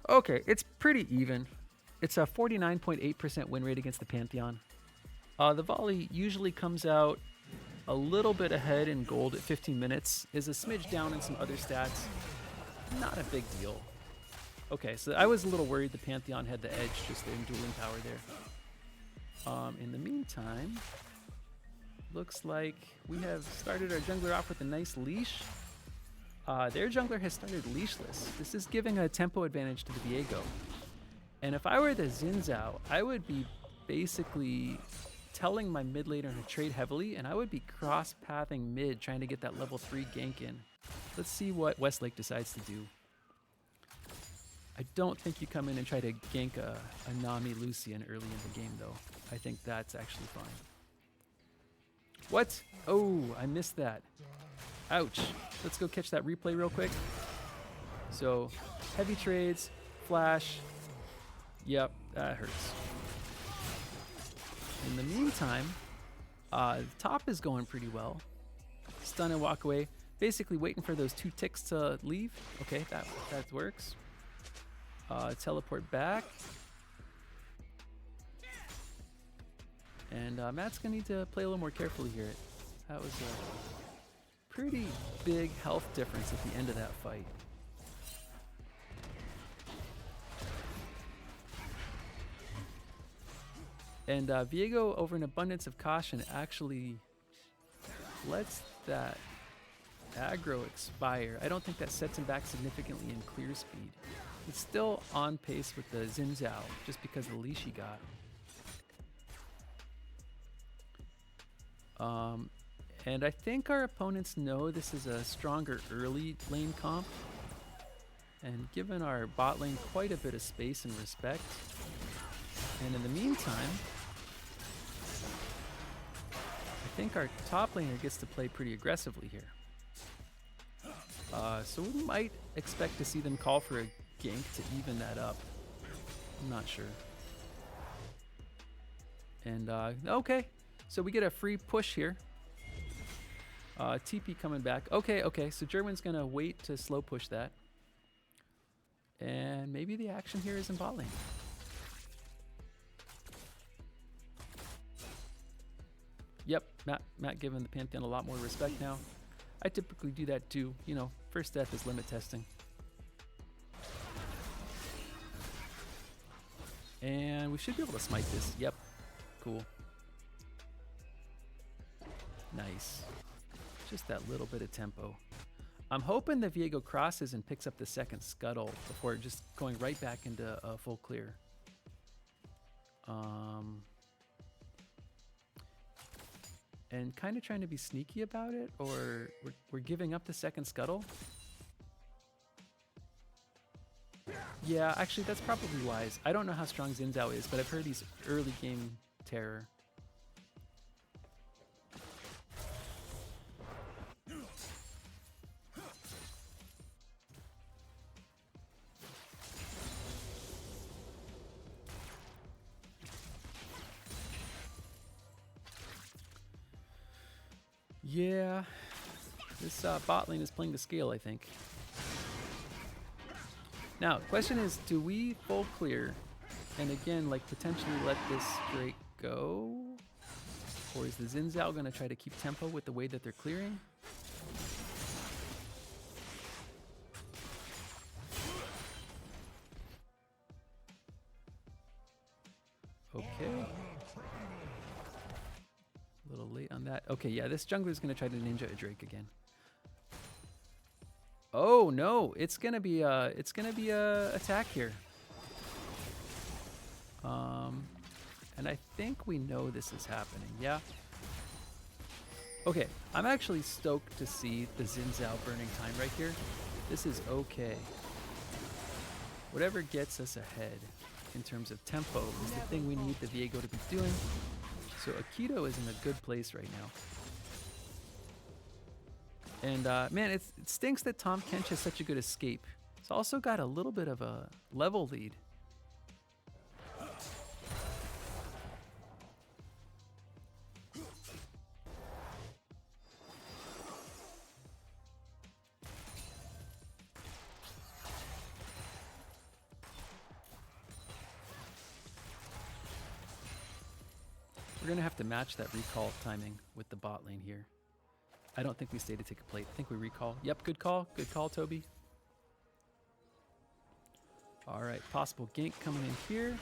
Okay, it's pretty even. It's a 49.8% win rate against the Pantheon. The volley usually comes out a little bit ahead in gold at 15 minutes, is a smidge down in some other stats. Not a big deal. Okay, so I was a little worried the Pantheon had the edge, just in dueling power there. In the meantime, looks like we have started our jungler off with a nice leash. Their jungler has started leashless. This is giving a tempo advantage to the Viego. And if I were the Xin Zhao, I would be basically telling my mid laner to trade heavily, and I would be cross-pathing mid, trying to get that level 3 gank in. Let's see what Westlake decides to do. I don't think you come in and try to gank a Nami Lucian early in the game, though. I think that's actually fine. What? Oh, I missed that. Ouch. Let's go catch that replay real quick. So, heavy trades, flash. Yep, that hurts. In the meantime, top is going pretty well. Stun and walk away. Basically waiting for those 2 ticks to leave. Okay, that works. Teleport back. And Matt's going to need to play a little more carefully here. That was a pretty big health difference at the end of that fight. And Viego, over an abundance of caution, actually lets that aggro expire. I don't think that sets him back significantly in clear speed. It's still on pace with the Xin Zhao, just because of the leash he got. And I think our opponents know this is a stronger early lane comp. And given our bot lane quite a bit of space and respect. And in the meantime, I think our top laner gets to play pretty aggressively here. So we might expect to see them call for a gank to even that up. I'm not sure. And okay, so we get a free push here. TP coming back. Okay, so German's gonna wait to slow push that. And maybe the action here is in bot lane. Yep, Matt giving the Pantheon a lot more respect now. I typically do that too. You know, first step is limit testing. And we should be able to smite this. Yep, cool. Nice. Just that little bit of tempo. I'm hoping the Viego crosses and picks up the second scuttle before just going right back into a full clear. And kind of trying to be sneaky about it, or we're giving up the second scuttle. Yeah, actually that's probably wise. I don't know how strong Xin Zhao is, but I've heard he's early game terror. Yeah, this bot lane is playing to scale, I think. Now, question is, do we full clear and again, like, potentially let this Drake go? Or is the Xin Zhao going to try to keep tempo with the way that they're clearing? Okay. A little late on that. Okay, yeah, this jungler is going to try to ninja a Drake again. Oh no, it's gonna be a attack here. And I think we know this is happening. Yeah. Okay, I'm actually stoked to see the Xin Zhao burning time right here. This is okay. Whatever gets us ahead in terms of tempo is the thing we need the Viego to be doing. So Aikido is in a good place right now. And man, it stinks that Tahm Kench has such a good escape. He's also got a little bit of a level lead. We're going to have to match that recall timing with the bot lane here. I don't think we stay to take a plate. I think we recall. Yep, good call. Good call, Toby. All right, possible gank coming in here.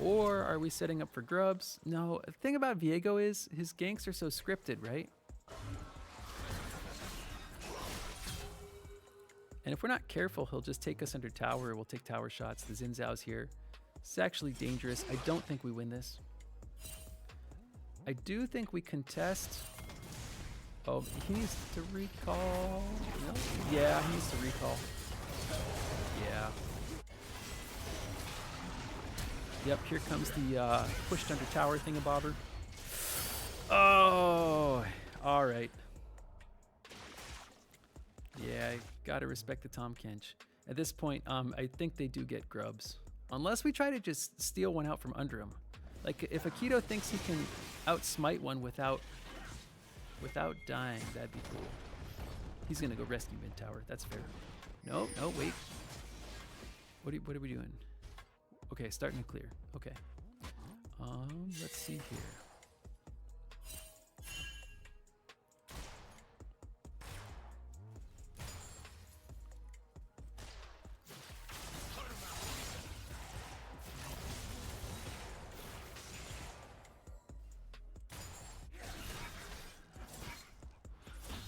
Or are we setting up for grubs? No, the thing about Viego is his ganks are so scripted, right? And if we're not careful, he'll just take us under tower. We'll take tower shots. The Xin Zhao's here. It's actually dangerous. I don't think we win this. I do think we contest. Oh, he needs to recall. No? Yeah, he needs to recall. Yeah. Yep, here comes the pushed under tower thingamabobber. Oh, all right. Yeah, I gotta respect the Tahm Kench. At this point, I think they do get grubs. Unless we try to just steal one out from under him. Like, if Aikido thinks he can outsmite one without dying, that'd be cool. He's gonna go rescue mid tower. That's fair. No, no, wait. What are we doing? Okay, starting to clear. Okay. Let's see here.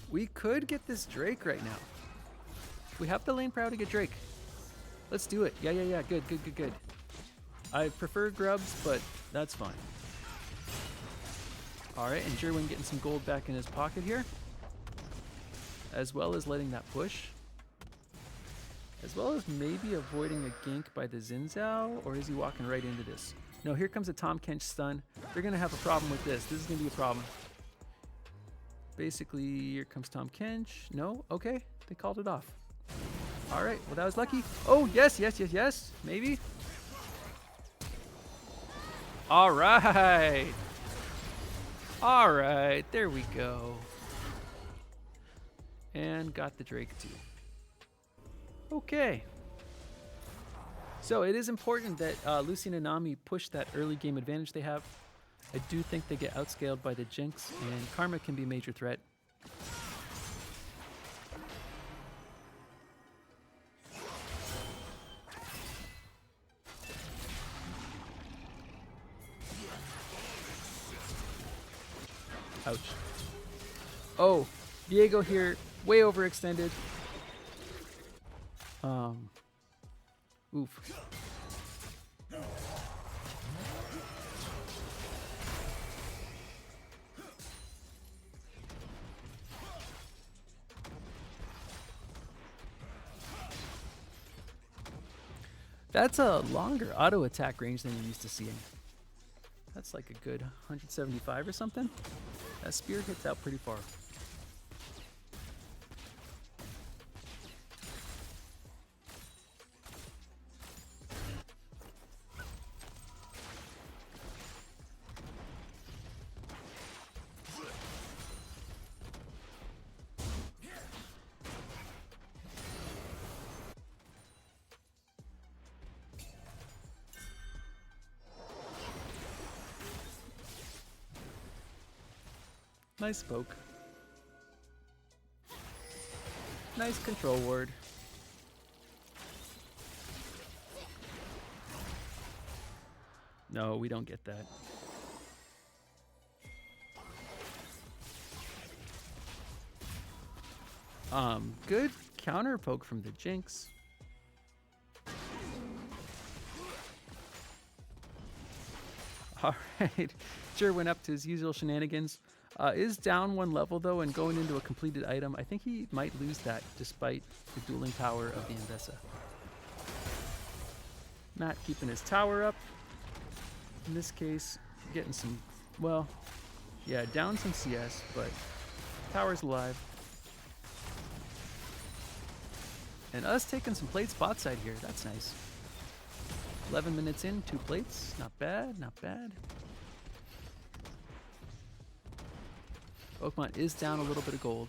We could get this Drake right now. We have the lane power to get Drake. Let's do it. Yeah. Good. I prefer grubs, but that's fine. All right, and Jerwin getting some gold back in his pocket here. As well as letting that push. As well as maybe avoiding a gank by the Xin Zhao, or is he walking right into this? No, here comes a Tahm Kench stun. They're gonna have a problem with this. This is gonna be a problem. Basically, here comes Tahm Kench. No? Okay. They called it off. All right. Well, that was lucky. Oh, yes. Maybe. All right. All right. There we go. And got the Drake too. Okay. So it is important that Lucy and Nanami push that early game advantage they have. I do think they get outscaled by the Jinx, and Karma can be a major threat. Ouch. Oh, Viego here, way overextended. Oof. That's a longer auto attack range than you're used to seeing. That's like a good 175 or something. That spear hits out pretty far. Nice poke. Nice control ward. No, we don't get that. Good counter poke from the Jinx. All right, Jer went up to his usual shenanigans. Is down one level though and going into a completed item. I think he might lose that despite the dueling power of the Ambessa. Matt keeping his tower up. In this case, getting some, well, yeah, down some CS, but tower's alive. And us taking some plates bot side here. That's nice. 11 minutes in, 2 plates. Not bad, not bad. Oakmont is down a little bit of gold.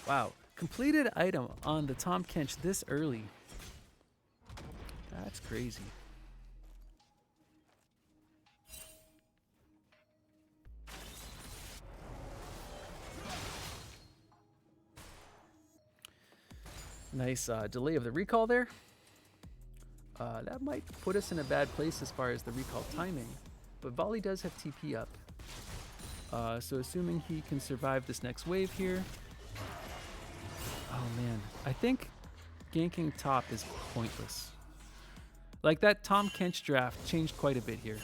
Wow, completed item on the Tom Kench this early. That's crazy. Nice delay of the recall there. That might put us in a bad place as far as the recall timing, but Volley does have TP up. So assuming he can survive this next wave here. Oh man, I think ganking top is pointless. Like that Tom Kench draft changed quite a bit here.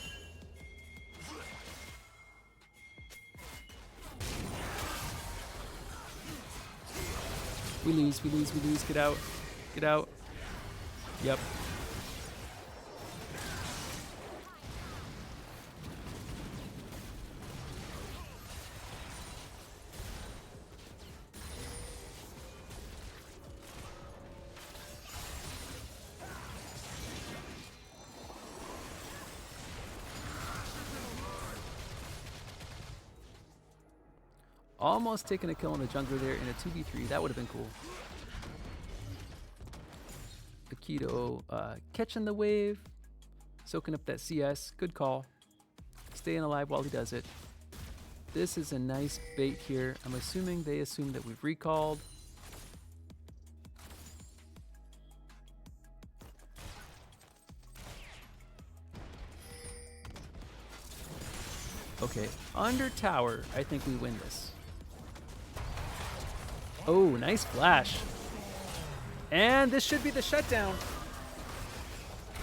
We lose, we lose, we lose. Get out. Get out. Yep. Almost taking a kill on the jungler there in a 2v3. That would have been cool. Akito catching the wave, soaking up that CS. Good call. Staying alive while he does it. This is a nice bait here. I'm assuming they assume that we've recalled. Okay, under tower, I think we win this. Oh, nice flash. And this should be the shutdown.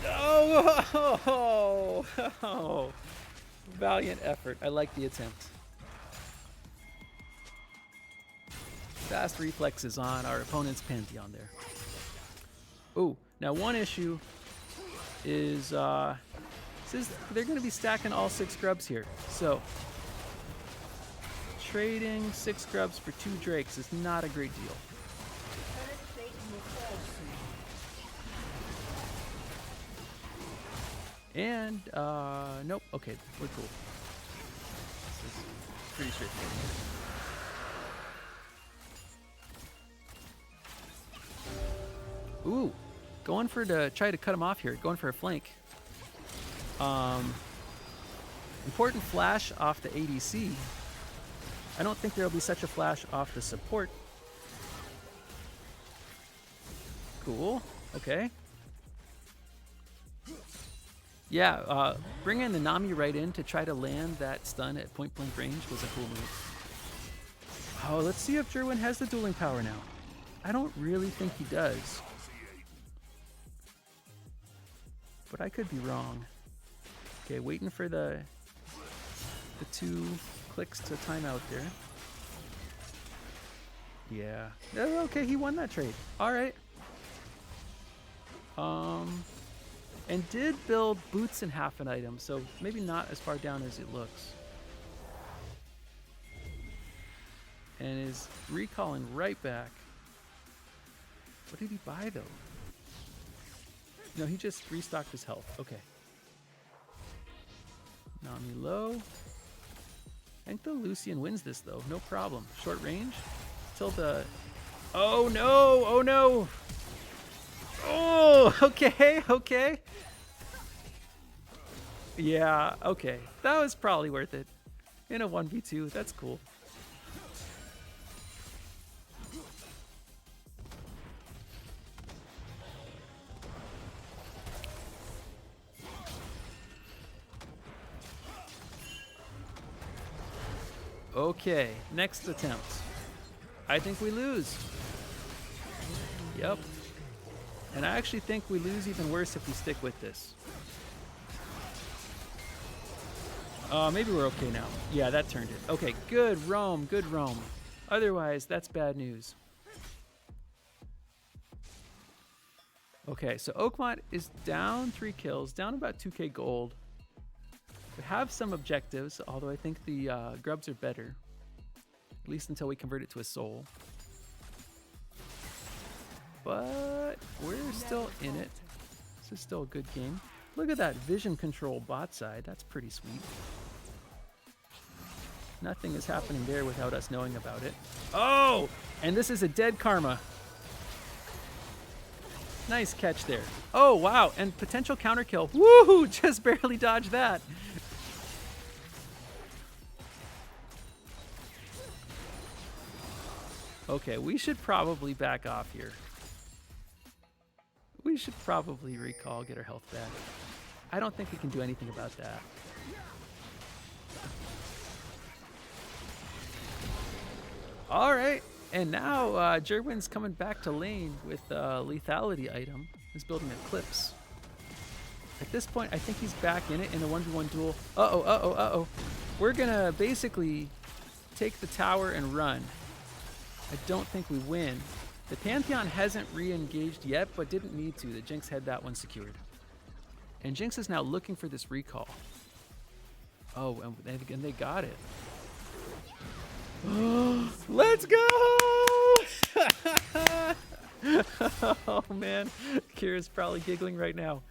Oh, valiant effort. I like the attempt. Fast reflexes on our opponent's Pantheon there. Oh, now one issue is says they're going to be stacking all 6 scrubs here. So trading 6 scrubs for 2 drakes is not a great deal. And nope. Okay, we're cool. This is pretty straightforward. Ooh, going for to try to cut him off here. Going for a flank. Important flash off the ADC. I don't think there'll be such a flash off the support. Cool. Okay. Yeah, bringing the Nami right in to try to land that stun at point blank range was a cool move. Oh, let's see if Jerwin has the dueling power now. I don't really think he does. But I could be wrong. Okay, waiting for the 2 clicks to time out there. Yeah. Okay, he won that trade. All right. And did build boots in half an item, so maybe not as far down as it looks. And is recalling right back. What did he buy though? No, he just restocked his health. Okay. Nami low. I think the Lucian wins this though, no problem. Short range till the. Oh no! Oh no! Oh, okay, okay. Yeah, okay. That was probably worth it. In a 1v2, that's cool. Okay, next attempt. I think we lose. Yep. And I actually think we lose even worse if we stick with this. Maybe we're okay now. Yeah, that turned it. Okay, good roam, good roam. Otherwise, that's bad news. Okay, so Oakmont is down 3 kills, down about 2k gold. We have some objectives, although I think the grubs are better. At least until we convert it to a soul. But we're still in it. This is still a good game. Look at that vision control bot side. That's pretty sweet. Nothing is happening there without us knowing about it. Oh! And this is a dead karma. Nice catch there. Oh, wow. And potential counter kill. Woohoo! Just barely dodged that. Okay, we should probably back off here. We should probably recall, get our health back. I don't think we can do anything about that. All right, and now Jerwin's coming back to lane with lethality item. He's building Eclipse. At this point, I think he's back in it in a 1v1 duel. Uh-oh, uh-oh, uh-oh. We're gonna basically take the tower and run. I don't think we win. The Pantheon hasn't re-engaged yet, but didn't need to. The Jinx had that one secured. And Jinx is now looking for this recall. Oh, and they got it. Let's go! Oh man, Kira's probably giggling right now.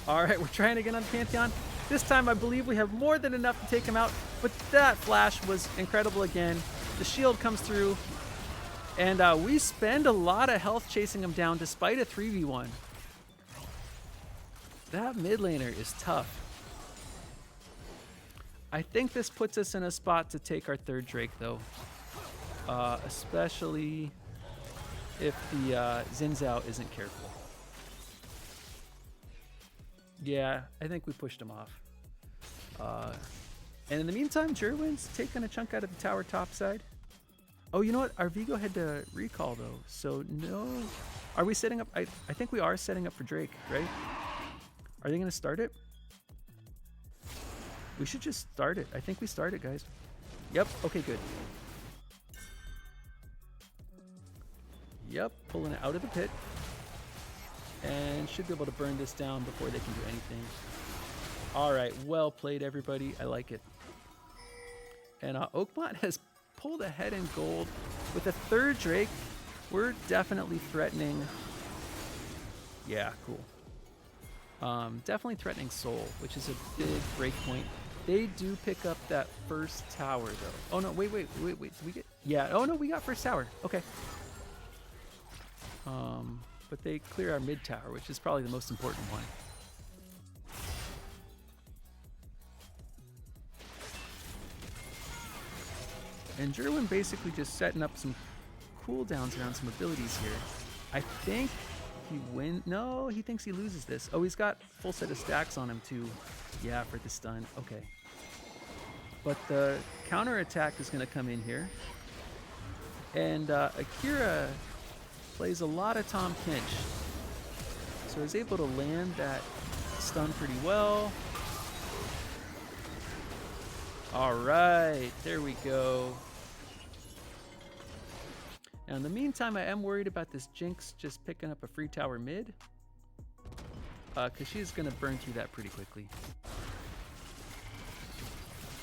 All right, we're trying again on Pantheon. This time I believe we have more than enough to take him out, but that flash was incredible again. The shield comes through, and we spend a lot of health chasing him down despite a 3v1. That mid laner is tough. I think this puts us in a spot to take our third Drake though, especially if the Xin Zhao isn't careful. Yeah, I think we pushed him off. And in the meantime, Jerwin's taking a chunk out of the tower top side. Oh, you know what? Our Vigo had to recall though, so no. Are we setting up? I think we are setting up for Drake, right? Are they gonna start it? We should just start it. I think we start it, guys. Yep, okay, good. Yep, pulling it out of the pit. And should be able to burn this down before they can do anything. All right, well played, everybody. I like it. And Oakmont has pulled ahead in gold. With a third Drake, we're definitely threatening. Yeah, cool. Definitely threatening Soul, which is a big break point. They do pick up that first tower, though. Oh, no, wait. Did we get... Yeah, oh, no, we got first tower. Okay. But they clear our mid tower, which is probably the most important one. And Jerwin basically just setting up some cooldowns around some abilities here. I think he wins. No, he thinks he loses this. Oh, he's got full set of stacks on him too. Yeah, for the stun. Okay. But the counter attack is going to come in here. And Akira plays a lot of Tom Kinch, so he's able to land that stun pretty well. All right, there we go. Now in the meantime, I am worried about this Jinx just picking up a free tower mid, because she's gonna burn through that pretty quickly.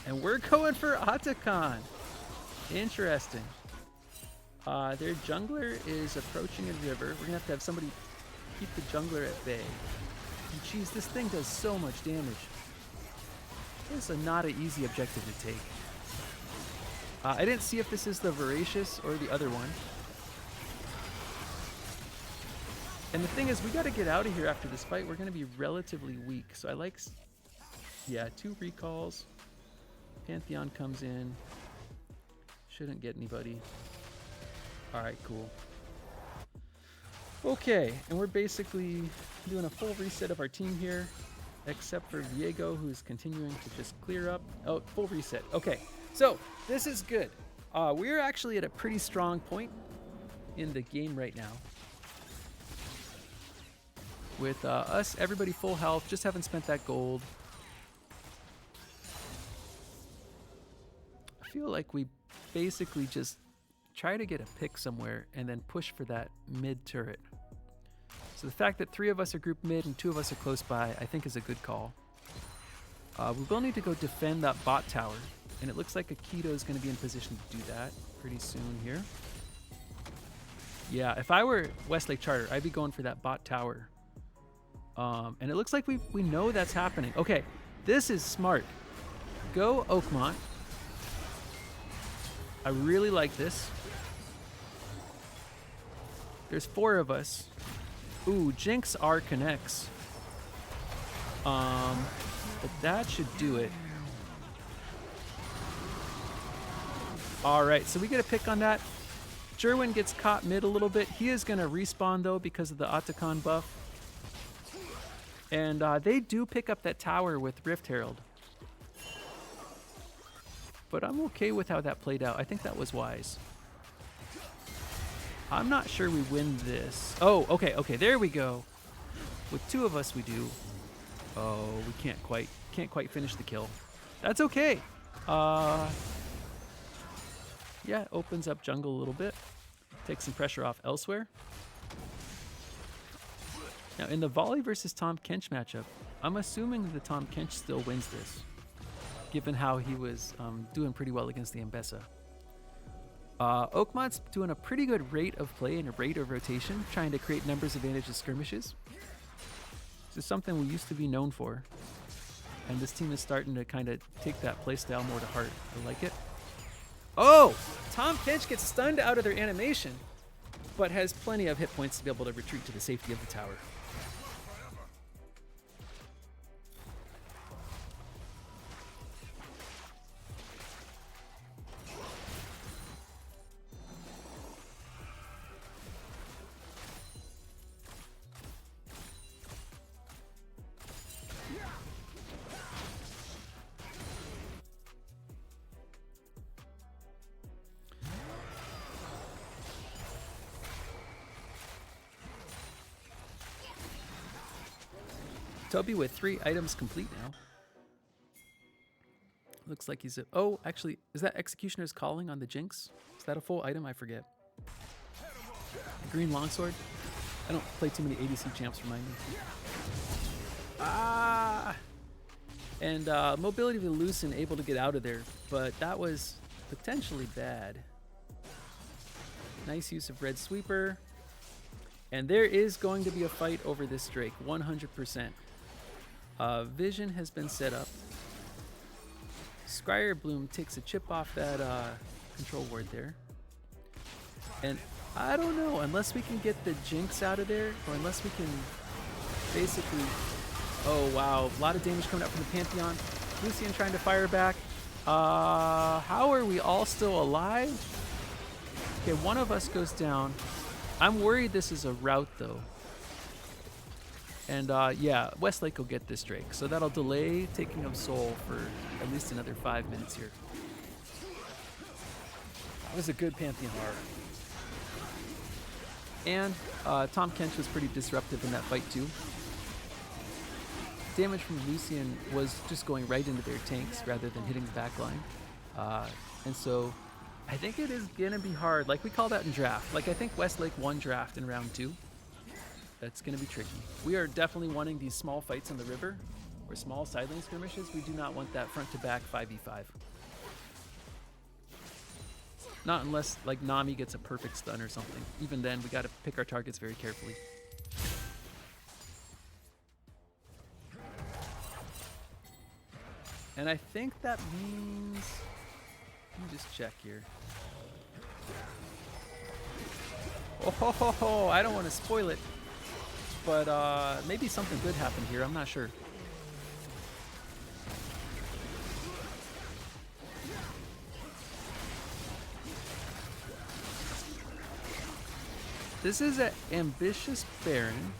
And we're going for Atakan. Interesting. Their jungler is approaching a river. We're gonna have to have somebody keep the jungler at bay. And geez, this thing does so much damage. This is not an easy objective to take. I didn't see if this is the Voracious or the other one. And the thing is, we got to get out of here after this fight. We're going to be relatively weak. So I like, yeah, 2 recalls. Pantheon comes in. Shouldn't get anybody. All right, cool. Okay, and we're basically doing a full reset of our team here, except for Diego, who's continuing to just clear up. Oh, full reset. Okay, so this is good. We're actually at a pretty strong point in the game right now. With us, everybody full health, just haven't spent that gold. I feel like we basically just try to get a pick somewhere and then push for that mid turret. So the fact that 3 of us are grouped mid and 2 of us are close by, I think is a good call. We will need to go defend that bot tower, and it looks like Akito is going to be in position to do that pretty soon here. Yeah, if I were Westlake Charter, I'd be going for that bot tower. And it looks like we know that's happening. Okay, this is smart. Go Oakmont. I really like this. There's 4 of us. Ooh, Jinx R connects. But that should do it. Alright, so we get a pick on that. Jerwin gets caught mid a little bit. He is going to respawn though because of the Otacon buff. And they do pick up that tower with Rift Herald. But I'm okay with how that played out. I think that was wise. I'm not sure we win this. Oh, okay, there we go. With 2 of us, we do. Oh, we can't quite finish the kill. That's okay. Yeah, it opens up jungle a little bit. Takes some pressure off elsewhere. Now, in the Volley versus Tom Kench matchup, I'm assuming that Tom Kench still wins this, given how he was doing pretty well against the Mbessa. Oakmont's doing a pretty good rate of play and a rate of rotation, trying to create numbers advantage of skirmishes. This is something we used to be known for, and this team is starting to kind of take that playstyle more to heart. I like it. Oh! Tom Kench gets stunned out of their animation, but has plenty of hit points to be able to retreat to the safety of the tower. Toby with 3 items complete now. Looks like he's oh, actually, is that Executioner's Calling on the Jinx? Is that a full item? I forget. The green longsword? I don't play too many ADC champs, remind me. Ah! And mobility to loosen, able to get out of there, but that was potentially bad. Nice use of Red Sweeper. And there is going to be a fight over this Drake, 100%. Vision has been set up. Scryer Bloom takes a chip off that control ward there. And I don't know, unless we can get the Jinx out of there, or unless we can basically... Oh, wow. A lot of damage coming up from the Pantheon. Lucian trying to fire back. How are we all still alive? Okay, one of us goes down. I'm worried this is a rout, though. And yeah, Westlake will get this Drake. So that'll delay taking of Soul for at least another 5 minutes here. That was a good Pantheon art. And Tom Kench was pretty disruptive in that fight too. Damage from Lucian was just going right into their tanks rather than hitting the back line. And so I think it is going to be hard. Like we call that in draft. Like I think Westlake won draft in round 2. That's going to be tricky. We are definitely wanting these small fights on the river or small side lane skirmishes. We do not want that front to back 5v5. Not unless like Nami gets a perfect stun or something. Even then, we got to pick our targets very carefully. And I think that means... Let me just check here. Oh, ho, ho, ho, I don't want to spoil it. but maybe something good happened here. I'm not sure. This is an ambitious Baron.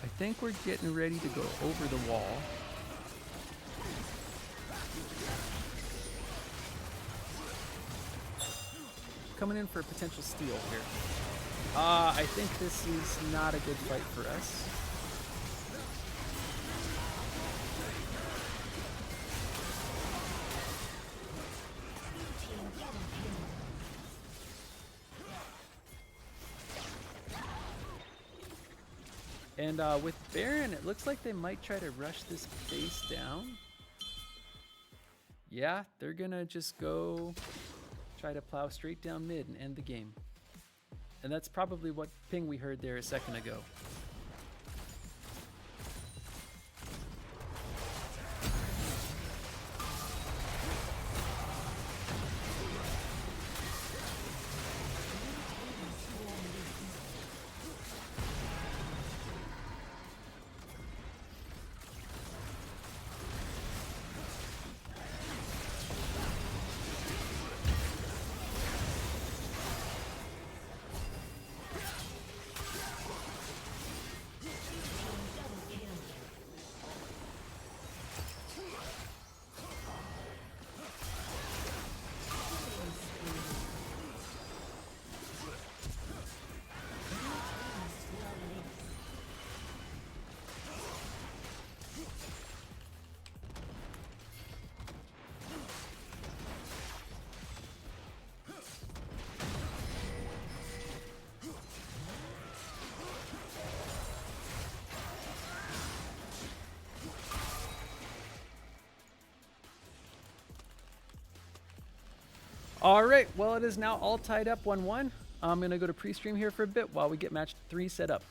I think we're getting ready to go over the wall. Coming in for a potential steal here. I think this is not a good fight for us. And with Baron, it looks like they might try to rush this base down. Yeah, they're gonna just go try to plow straight down mid and end the game. And that's probably what ping we heard there a second ago. All right, well, it is now all tied up 1-1. I'm going to go to pre-stream here for a bit while we get match 3 set up.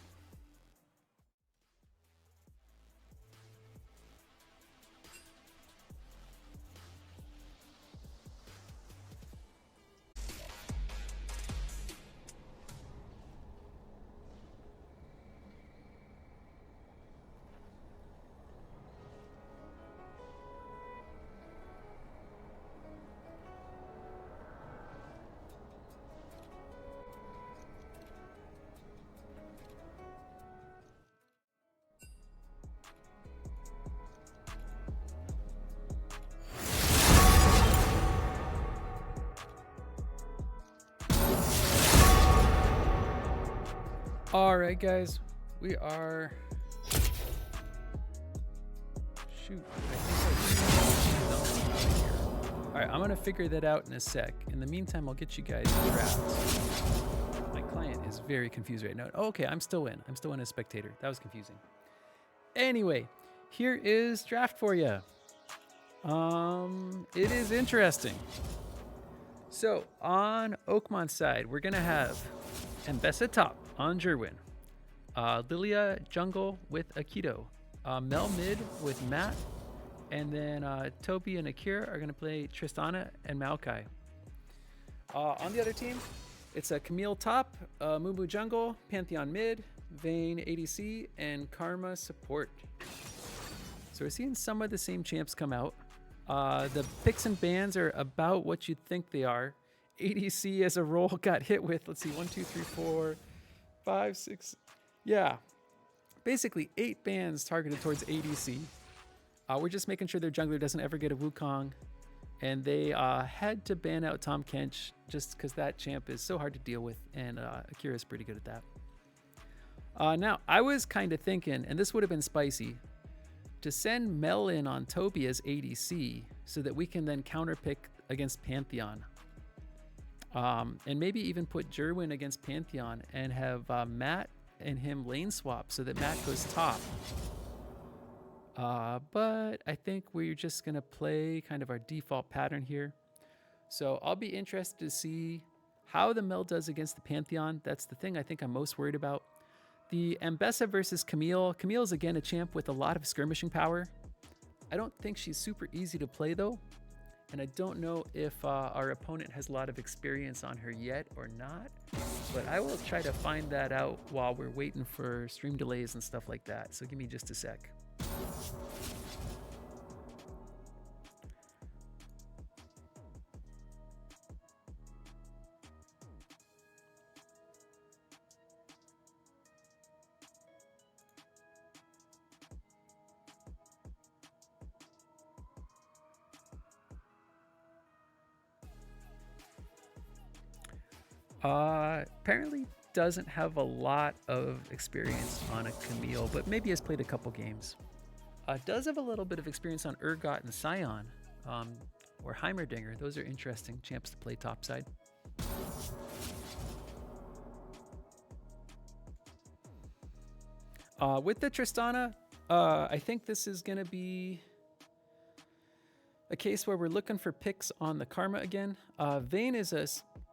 All right, guys, we are. Shoot. All right, I'm gonna figure that out in a sec. In the meantime, I'll get you guys trapped. My client is very confused right now. Oh, okay, I'm still in. I'm still in as spectator. That was confusing. Anyway, here is draft for you. It is interesting. So on Oakmon's side, we're gonna have Mbessa top on Jerwin, Lilia jungle with Aikido, Mel mid with Matt, and then Toby and Akira are gonna play Tristana and Maokai. On the other team, it's a Camille top, Mumu jungle, Pantheon mid, Vayne ADC, and Karma support. So we're seeing some of the same champs come out. The picks and bans are about what you'd think they are. ADC as a role got hit with, let's see, 1, 2, 3, 4, 5, 6. Yeah, basically 8 bans targeted towards ADC. We're just making sure their jungler doesn't ever get a Wukong. And they had to ban out Tom Kench just because that champ is so hard to deal with. And Akira's pretty good at that. Now, I was kind of thinking, and this would have been spicy, to send Mel in on Toby as ADC so that we can then counterpick against Pantheon. And maybe even put Jerwin against Pantheon and have Matt and him lane swap so that Matt goes top. But I think we're just going to play kind of our default pattern here. So I'll be interested to see how the Mel does against the Pantheon. That's the thing I think I'm most worried about. The Mbessa versus Camille. Camille is again a champ with a lot of skirmishing power. I don't think she's super easy to play though. And I don't know if our opponent has a lot of experience on her yet or not. But I will try to find that out while we're waiting for stream delays and stuff like that. So give me just a sec. Apparently doesn't have a lot of experience on a Camille, but maybe has played a couple games. Does have a little bit of experience on Urgot and Scion, or Heimerdinger. Those are interesting champs to play topside. With the Tristana, I think this is going to be a case where we're looking for picks on the Karma again. Vayne is a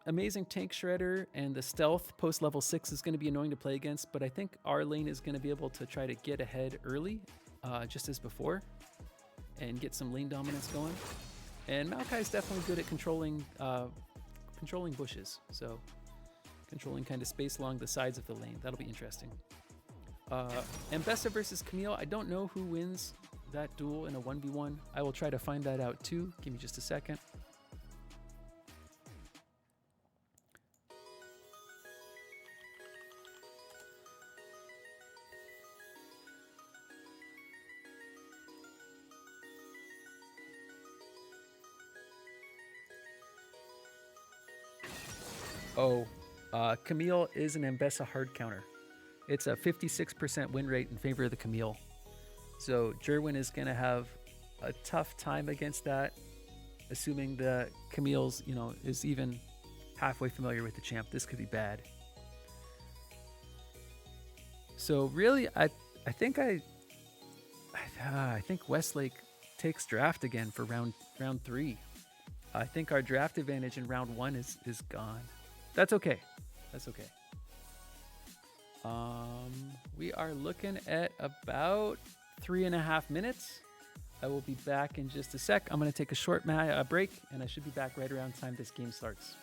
amazing tank shredder, and the stealth post level 6 is going to be annoying to play against, but I think our lane is going to be able to try to get ahead early, just as before, and get some lane dominance going. And Maokai is definitely good at controlling bushes, so controlling kind of space along the sides of the lane. That'll be interesting. Ambessa versus Camille, I don't know who wins that duel in a 1v1. I will try to find that out too. Give me just a second. Oh, Camille is an Ambessa hard counter. It's a 56% win rate in favor of the Camille. So Jerwin is going to have a tough time against that, assuming the Camille's, is even halfway familiar with the champ. This could be bad. So really, I think Westlake takes draft again for round 3. I think our draft advantage in round 1 is gone. That's okay. That's okay. We are looking at about 3.5 minutes. I will be back in just a sec. I'm going to take a short break, and I should be back right around the time this game starts.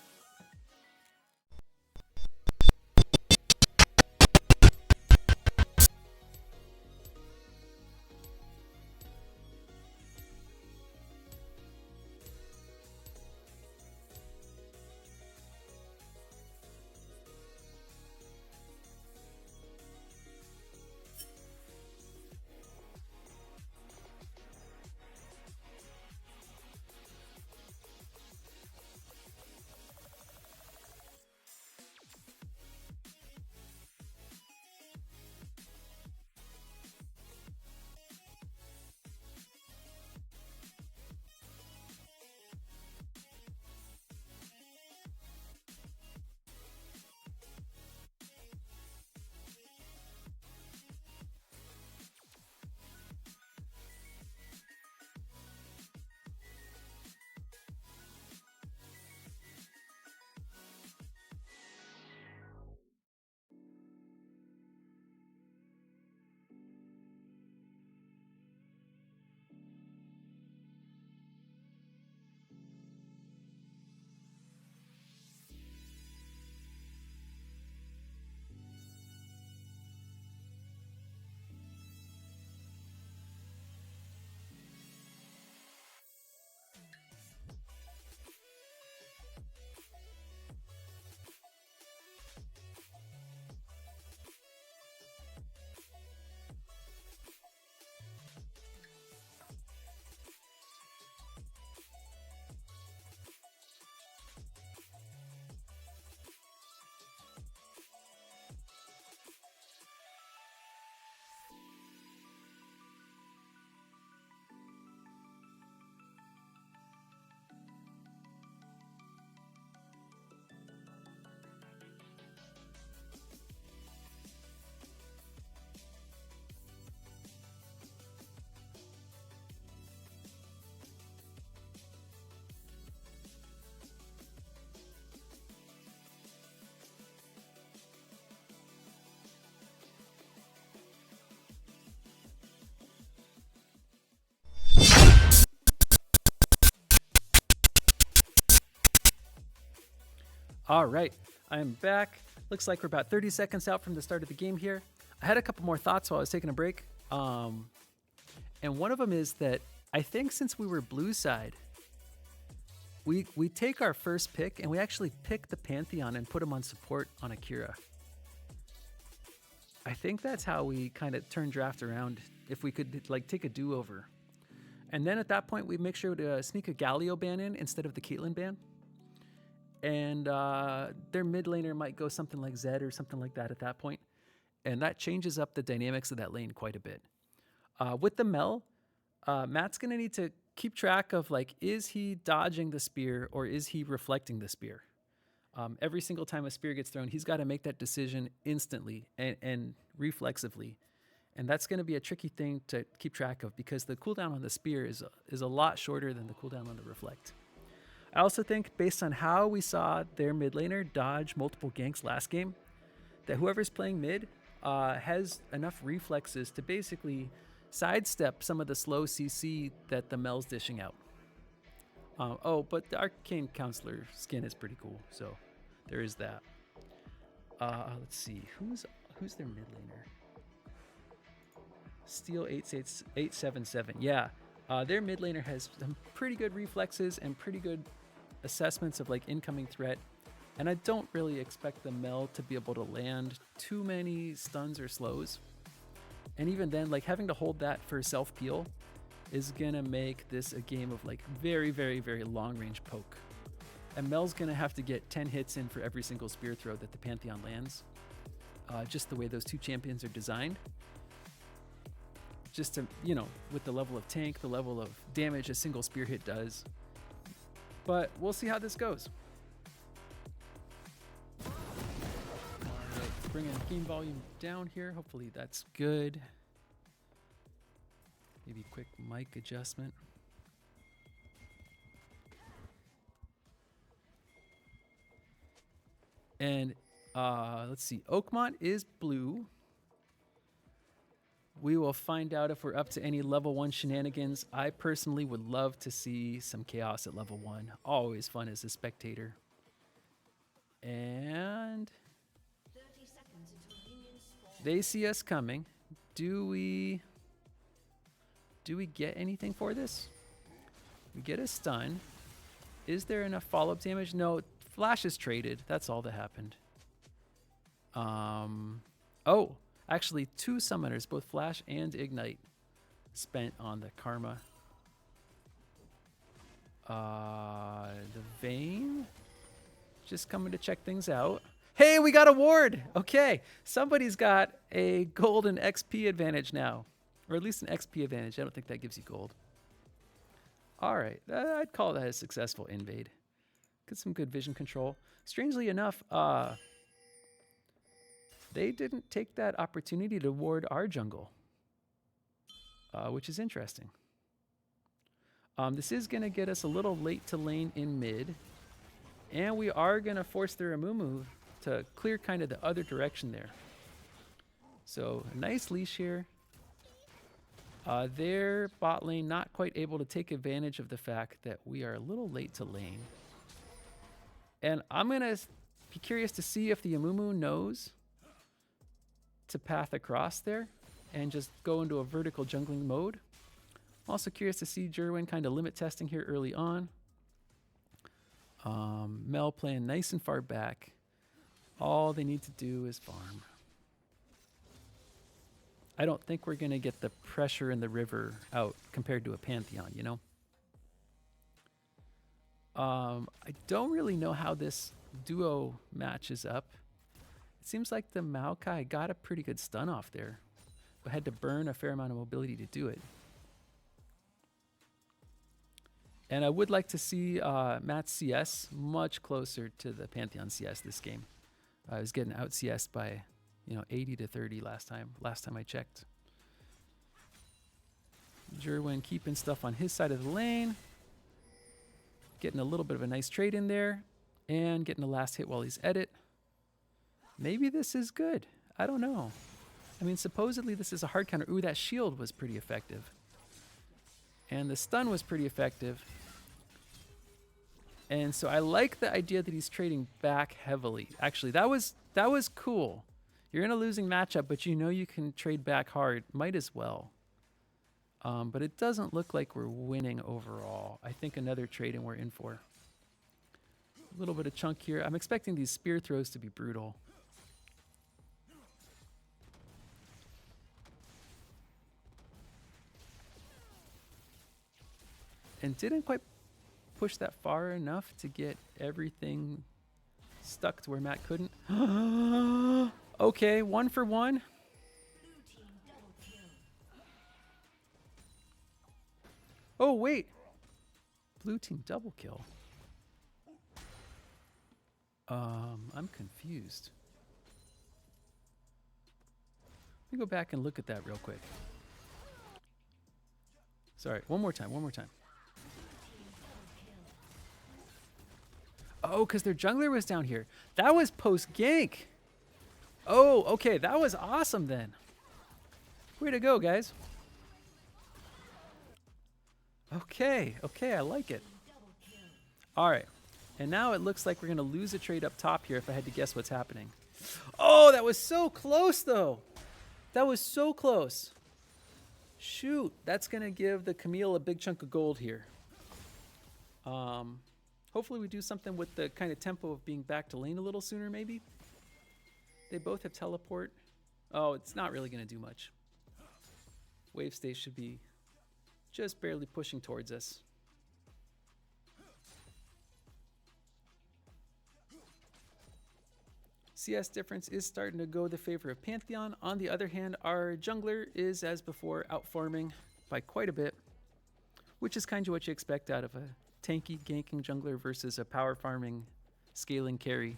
All right, I'm back. Looks like we're about 30 seconds out from the start of the game here. I had a couple more thoughts while I was taking a break. And one of them is that I think since we were blue side, we take our first pick and we actually pick the Pantheon and put him on support on Akira. I think that's how we kind of turn draft around, if we could like take a do-over. And then at that point, we make sure to sneak a Galio ban in instead of the Caitlyn ban. And their mid laner might go something like Zed or something like that at that point. And that changes up the dynamics of that lane quite a bit. With the Mel, Matt's going to need to keep track of, like, is he dodging the spear or is he reflecting the spear? Every single time a spear gets thrown, he's got to make that decision instantly and reflexively. And that's going to be a tricky thing to keep track of because the cooldown on the spear is a lot shorter than the cooldown on the reflect. I also think, based on how we saw their mid laner dodge multiple ganks last game, that whoever's playing mid has enough reflexes to basically sidestep some of the slow CC that the Mel's dishing out. Oh, but the Arcane Counselor skin is pretty cool, so there is that. Let's see, who's their mid laner? Steel 877. Yeah, their mid laner has some pretty good reflexes and pretty good assessments of like incoming threat. And I don't really expect the Mel to be able to land too many stuns or slows. And even then, like, having to hold that for self-peel is gonna make this a game of like very, very, very long range poke. And Mel's gonna have to get 10 hits in for every single spear throw that the Pantheon lands. Just the way those two champions are designed. Just to, you know, with the level of tank, the level of damage a single spear hit does. But we'll see how this goes. All right, bringing game volume down here. Hopefully that's good. Maybe a quick mic adjustment. And let's see, Oakmont is blue. We will find out if we're up to any level 1 shenanigans. I personally would love to see some chaos at level 1. Always fun as a spectator. And 30 seconds until minions spawn. they see us coming. Do we get anything for this? We get a stun. Is there enough follow-up damage? No, Flash is traded. That's all that happened. Oh, actually 2 summoners, both Flash and Ignite, spent on the Karma. The Vayne, just coming to check things out. Hey, we got a ward. Okay, somebody's got a golden XP advantage now, or at least an XP advantage. I don't think that gives you gold. All right, I'd call that a successful invade. Get some good vision control. Strangely enough, they didn't take that opportunity to ward our jungle, which is interesting. This is going to get us a little late to lane in mid, and we are going to force their Amumu to clear kind of the other direction there. So a nice leash here. Their bot lane not quite able to take advantage of the fact that we are a little late to lane. And I'm going to be curious to see if the Amumu knows to path across there and just go into a vertical jungling mode. I'm also curious to see Jerwin kind of limit testing here early on. Mel playing nice and far back. All they need to do is farm. I don't think we're going to get the pressure in the river out compared to a Pantheon, you know? I don't really know how this duo matches up. It seems like the Maokai got a pretty good stun off there, but had to burn a fair amount of mobility to do it. And I would like to see Matt's CS much closer to the Pantheon CS this game. I was getting out CS'd by, 80 to 30 last time I checked. Jerwin keeping stuff on his side of the lane. Getting a little bit of a nice trade in there. And getting the last hit while he's at it. Maybe this is good. I don't know. I mean, supposedly this is a hard counter. Ooh, that shield was pretty effective. And the stun was pretty effective. And so I like the idea that he's trading back heavily. Actually, that was That was cool. You're in a losing matchup, but you know you can trade back hard. Might as well. But it doesn't look like we're winning overall. I think another trade and we're in for. A little bit of chunk here. I'm expecting these spear throws to be brutal. And didn't quite push that far enough to get everything stuck to where Matt couldn't. Okay, 1 for 1. Oh, wait. Blue team double kill. I'm confused. Let me go back and look at that real quick. Sorry, one more time. Oh, because their jungler was down here. That was post-gank. Oh, okay, that was awesome then. Way to go, guys. Okay, I like it. All right, and now it looks like we're going to lose a trade up top here if I had to guess what's happening. Oh, that was so close, though. That was so close. Shoot, that's going to give the Camille a big chunk of gold here. Hopefully we do something with the kind of tempo of being back to lane a little sooner, maybe. They both have teleport. Oh, it's not really going to do much. Wave state should be just barely pushing towards us. CS difference is starting to go the favor of Pantheon. On the other hand, our jungler is, as before, out farming by quite a bit, which is kind of what you expect out of a tanky ganking jungler versus a power farming scaling carry.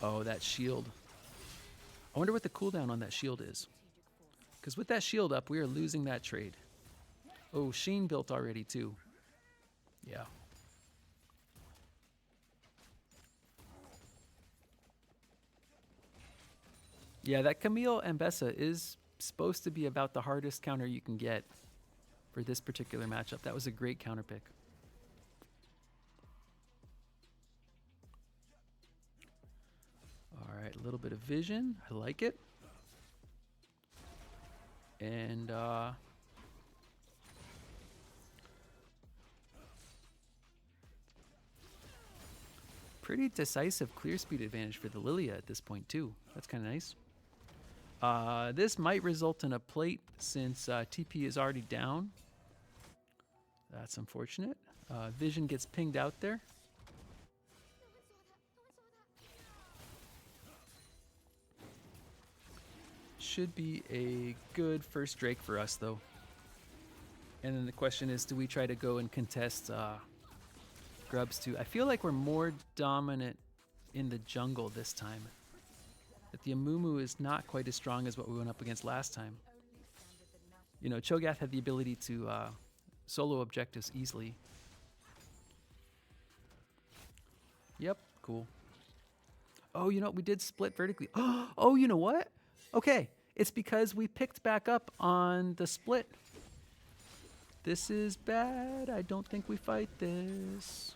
Oh, that shield. I wonder what the cooldown on that shield is. Because with that shield up, we are losing that trade. Oh, Sheen built already too. Yeah. Yeah, that Camille Ambessa is supposed to be about the hardest counter you can get for this particular matchup. That was a great counter pick. All right, a little bit of vision. I like it. And pretty decisive clear speed advantage for the Lilia at this point too. That's kind of nice. This might result in a plate since TP is already down. That's unfortunate. Vision gets pinged out there. Should be a good first Drake for us though. And then the question is, do we try to go and contest Grubs too? I feel like we're more dominant in the jungle this time. That the Amumu is not quite as strong as what we went up against last time. You know, Cho'Gath had the ability to solo objectives easily. Yep, cool. Oh, you know what? We did split vertically. Oh, you know what? Okay, it's because we picked back up on the split. This is bad. I don't think we fight this.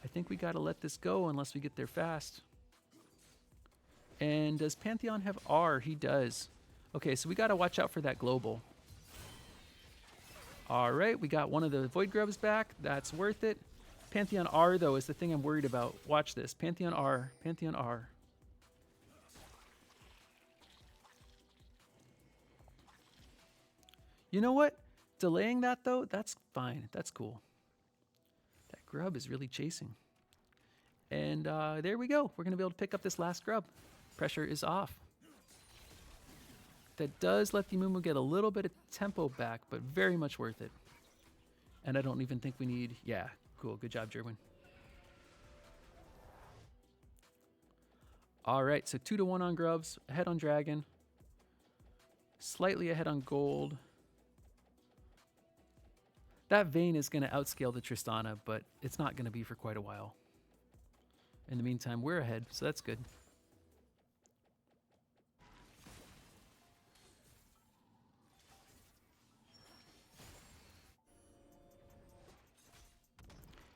I think we gotta let this go unless we get there fast. And does Pantheon have R? He does. Okay, so we gotta watch out for that global. All right, we got one of the Void Grubs back. That's worth it. Pantheon R, though, is the thing I'm worried about. Watch this. Pantheon R. Pantheon R. You know what? Delaying that, though, that's fine. That's cool. That grub is really chasing. And there we go. We're going to be able to pick up this last grub. Pressure is off. That does let the Mumu get a little bit of tempo back, but very much worth it. And I don't even think we need... Yeah, cool. Good job, Jerwin. All right, so 2-1 on Grubs, ahead on Dragon. Slightly ahead on Gold. That Vayne is going to outscale the Tristana, but it's not going to be for quite a while. In the meantime, we're ahead, so that's good.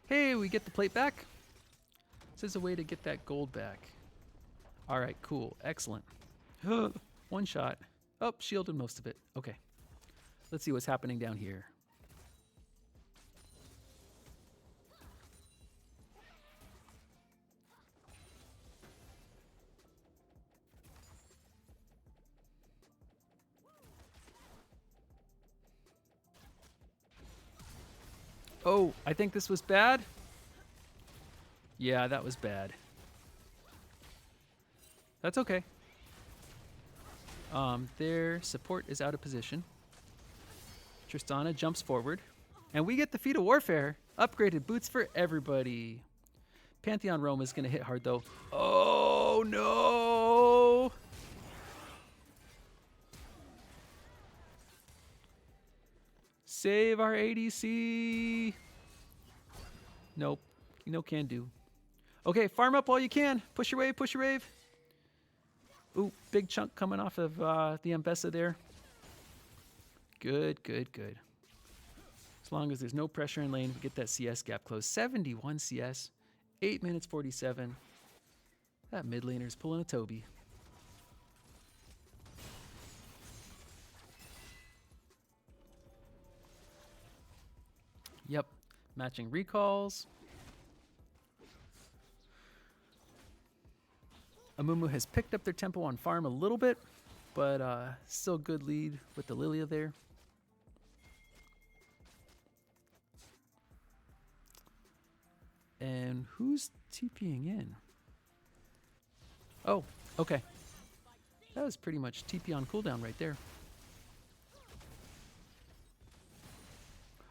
Hey, we get the plate back. This is a way to get that gold back. All right, cool. Excellent. One shot. Oh, shielded most of it. Okay. Let's see what's happening down here. Oh, I think this was bad. Yeah, that was bad. That's okay. Their support is out of position. Tristana jumps forward. And we get the feat of warfare. Upgraded boots for everybody. Pantheon Rome is going to hit hard, though. Oh, no! Save our ADC. Nope. No can do. Okay, farm up while you can. Push your wave, push your wave. Ooh, big chunk coming off of the Ambessa there. Good, good, good. As long as there's no pressure in lane, we get that CS gap closed. 71 CS, 8 minutes 47. That mid laner's pulling a Toby. Yep, matching recalls. Amumu has picked up their tempo on farm a little bit, but still good lead with the Lilia there. And who's TPing in? Oh, okay. That was pretty much TP on cooldown right there.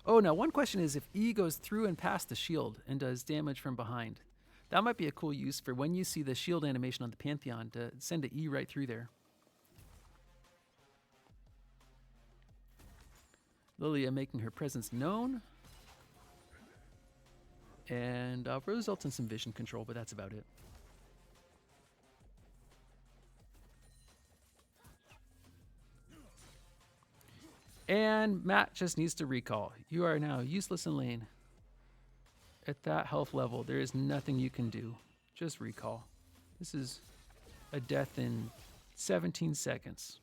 Oh, now one question is if E goes through and past the shield and does damage from behind. That might be a cool use for when you see the shield animation on the Pantheon to send an E right through there. Lilia making her presence known. And results in some vision control, but that's about it. And Matt just needs to recall. You are now useless in lane. At that health level, there is nothing you can do. Just recall. This is a death in 17 seconds.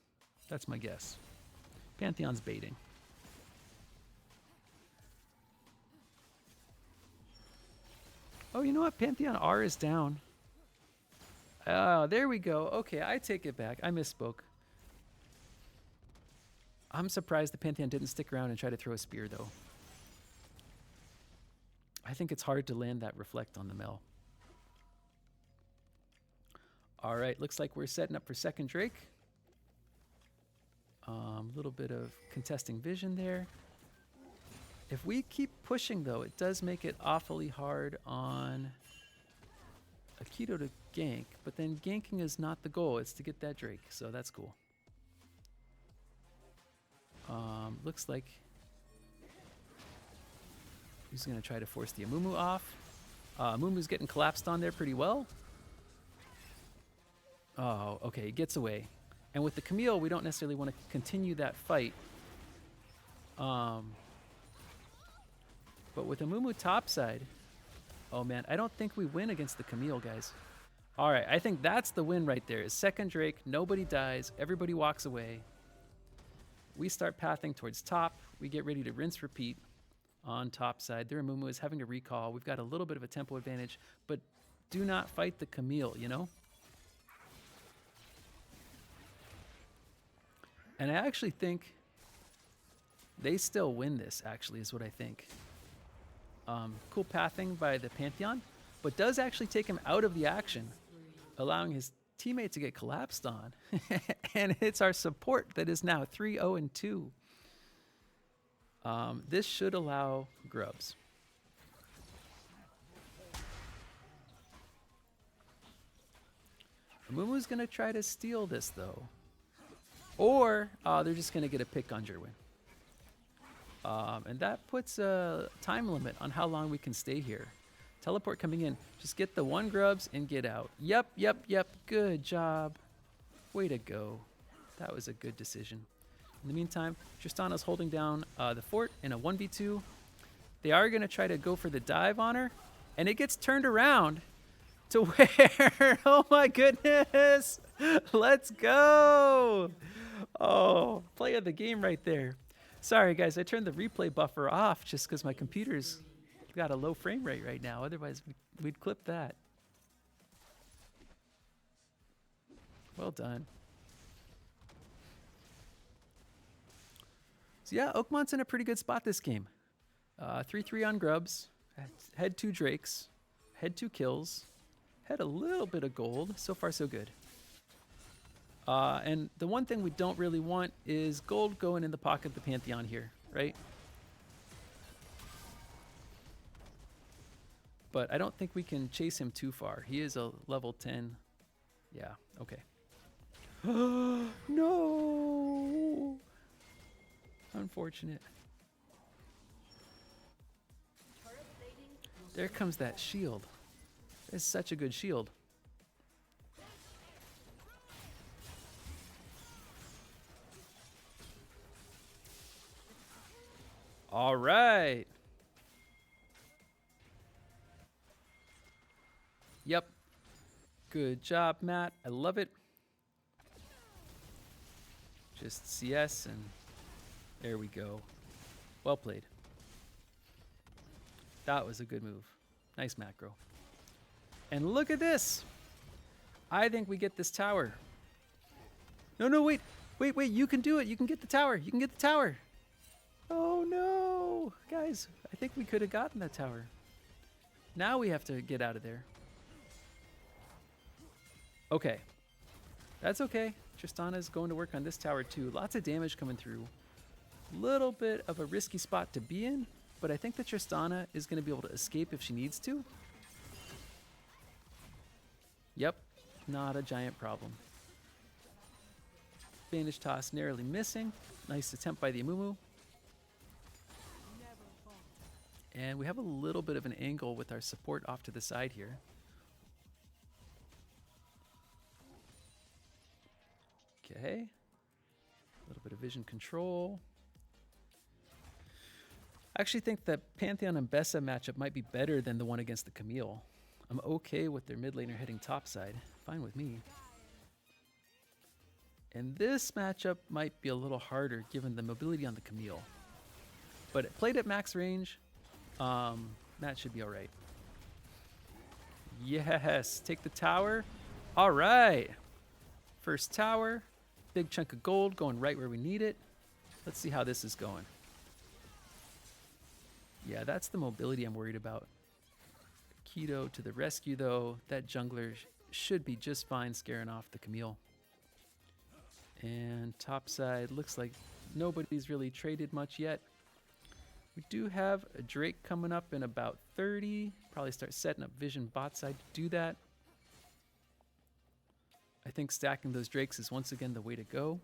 That's my guess. Pantheon's baiting. Oh, you know what? Pantheon R is down. Oh, there we go. Okay, I take it back. I misspoke. I'm surprised the Pantheon didn't stick around and try to throw a spear, though. I think it's hard to land that reflect on the Mel. All right, looks like we're setting up for second Drake. Little bit of contesting vision there. If we keep pushing, though, it does make it awfully hard on Akito to gank, but then ganking is not the goal. It's to get that Drake, so that's cool. Looks like he's going to try to force the Amumu off. Amumu's getting collapsed on there pretty well. Oh, okay, he gets away. And with the Camille, we don't necessarily want to continue that fight. But with Amumu topside, oh man, I don't think we win against the Camille, guys. All right, I think that's the win right there. Is second Drake, nobody dies, everybody walks away. We start pathing towards top. We get ready to rinse, repeat on top side. Their Amumu is having to recall. We've got a little bit of a tempo advantage, but do not fight the Camille, you know? And I actually think they still win this, actually, is what I think. Cool pathing by the Pantheon, but does actually take him out of the action, allowing his teammate to get collapsed on. And it's our support that is now 3-0-2. This should allow grubs. Amumu's going to try to steal this, though. Or they're just going to get a pick on Jerwin. And that puts a time limit on how long we can stay here. Teleport coming in. Just get the one grubs and get out. Yep, yep, yep. Good job. Way to go. That was a good decision. In the meantime, Tristana's holding down the fort in a 1v2. They are going to try to go for the dive on her, and it gets turned around to where, oh my goodness, let's go. Oh, play of the game right there. Sorry guys, I turned the replay buffer off just because my computer's got a low frame rate right now. Otherwise, we'd clip that. Well done. So yeah, Oakmont's in a pretty good spot this game. 3-3 on grubs, had 2 drakes, had 2 kills, had a little bit of gold. So far, so good. And the one thing we don't really want is gold going in the pocket of the Pantheon here, right? But I don't think we can chase him too far. He is a level 10. Yeah, okay. No! Unfortunate. There comes that shield. It's such a good shield. All right. Yep. Good job, Matt. I love it. Just CS and there we go. Well played. That was a good move. Nice macro. And look at this. I think we get this tower. No, wait. Wait. You can do it. You can get the tower. You can get the tower. Oh, no. Guys, I think we could have gotten that tower. Now we have to get out of there. Okay. That's okay. Tristana's going to work on this tower too. Lots of damage coming through. Little bit of a risky spot to be in, but I think that Tristana is going to be able to escape if she needs to. Yep, not a giant problem. Bandage toss narrowly missing. Nice attempt by the Amumu. And we have a little bit of an angle with our support off to the side here. Okay. A little bit of vision control. I actually think the Pantheon and Bessa matchup might be better than the one against the Camille. I'm okay with their mid laner heading topside. Fine with me. And this matchup might be a little harder given the mobility on the Camille. But it played at max range. That should be all right. Yes, take the tower. All right. First tower. Big chunk of gold going right where we need it. Let's see how this is going. Yeah, that's the mobility I'm worried about. Keto to the rescue, though. That jungler should be just fine scaring off the Camille. And topside, looks like nobody's really traded much yet. We do have a Drake coming up in about 30. Probably start setting up vision bot side to do that. I think stacking those Drakes is once again the way to go.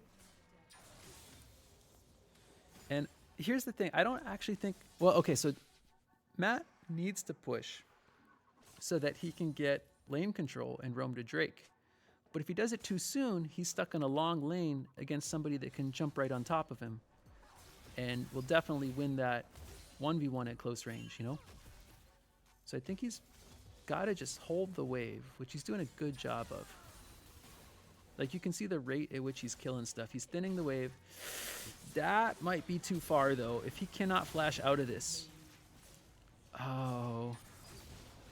And here's the thing. I don't actually think... Well, okay, so Matt needs to push so that he can get lane control and roam to Drake. But if he does it too soon, he's stuck in a long lane against somebody that can jump right on top of him. And will definitely win that 1v1 at close range, you know? So I think he's got to just hold the wave, which he's doing a good job of. Like, you can see the rate at which he's killing stuff. He's thinning the wave. That might be too far, though. If he cannot flash out of this. Oh.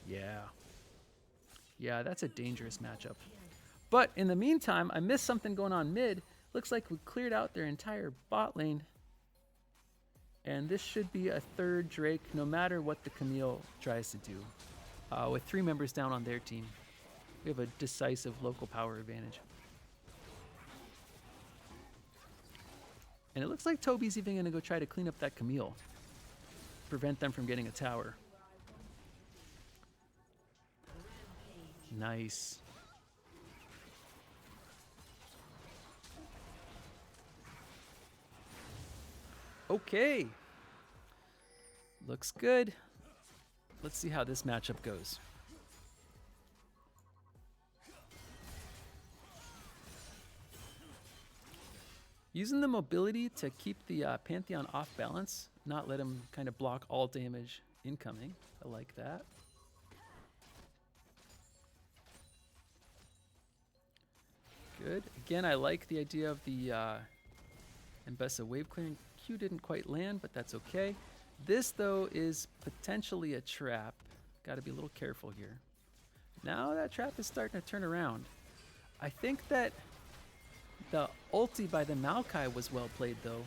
Yeah. Yeah, that's a dangerous matchup. But in the meantime, I missed something going on mid. Looks like we cleared out their entire bot lane. And this should be a third Drake, no matter what the Camille tries to do. With 3 members down on their team. We have a decisive local power advantage. And it looks like Toby's even going to go try to clean up that Camille. Prevent them from getting a tower. Nice. Okay. Looks good. Let's see how this matchup goes. Using the mobility to keep the Pantheon off balance not let him kind of block all damage incoming. I like that. Good. Again, I like the idea of the Mbessa wave clearing. Q didn't quite land, but that's okay. This, though, is potentially a trap. Got to be a little careful here. Now that trap is starting to turn around. I think that the ulti by the Maokai was well played, though,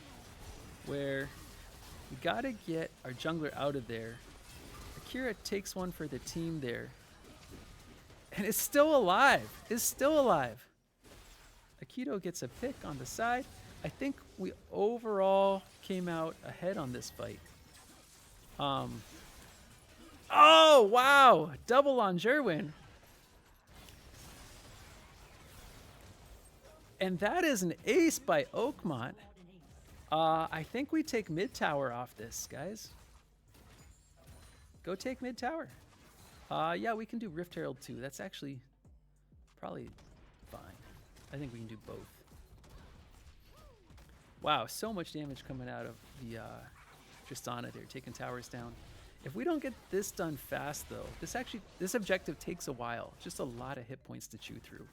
where we got to get our jungler out of there. Akira takes one for the team there. And it's still alive. It's still alive. Akito gets a pick on the side. I think we overall came out ahead on this fight. Oh, wow. Double on Jerwin. And that is an ace by Oakmont. I think we take mid tower off this, guys. Go take mid tower. Yeah, we can do Rift Herald too. That's actually probably fine. I think we can do both. Wow, so much damage coming out of the Tristana there, taking towers down. If we don't get this done fast, though, this objective takes a while. Just a lot of hit points to chew through.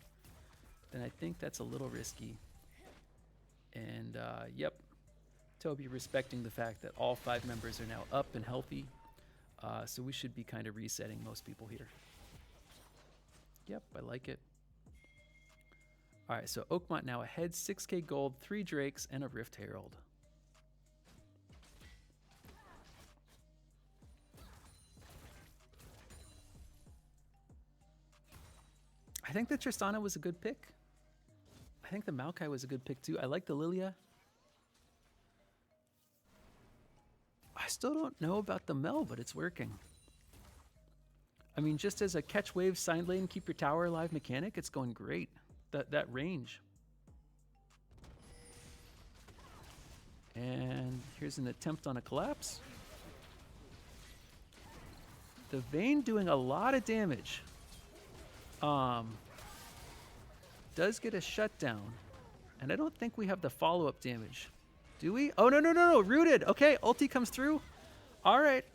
Then I think that's a little risky. And yep, Toby respecting the fact that all 5 members are now up and healthy. So we should be kind of resetting most people here. Yep, I like it. All right, so Oakmont now ahead, 6k gold, 3 Drakes, and a Rift Herald. I think the Tristana was a good pick. I think the Maokai was a good pick too. I like the Lilia. I still don't know about the Mel, but it's working. I mean, just as a catch wave, side lane, keep your tower alive mechanic, it's going great. That range. And here's an attempt on a collapse. The Vayne doing a lot of damage. Does get a shutdown. And I don't think we have the follow-up damage. Do we? Oh, no. Rooted. Okay, ulti comes through. All right.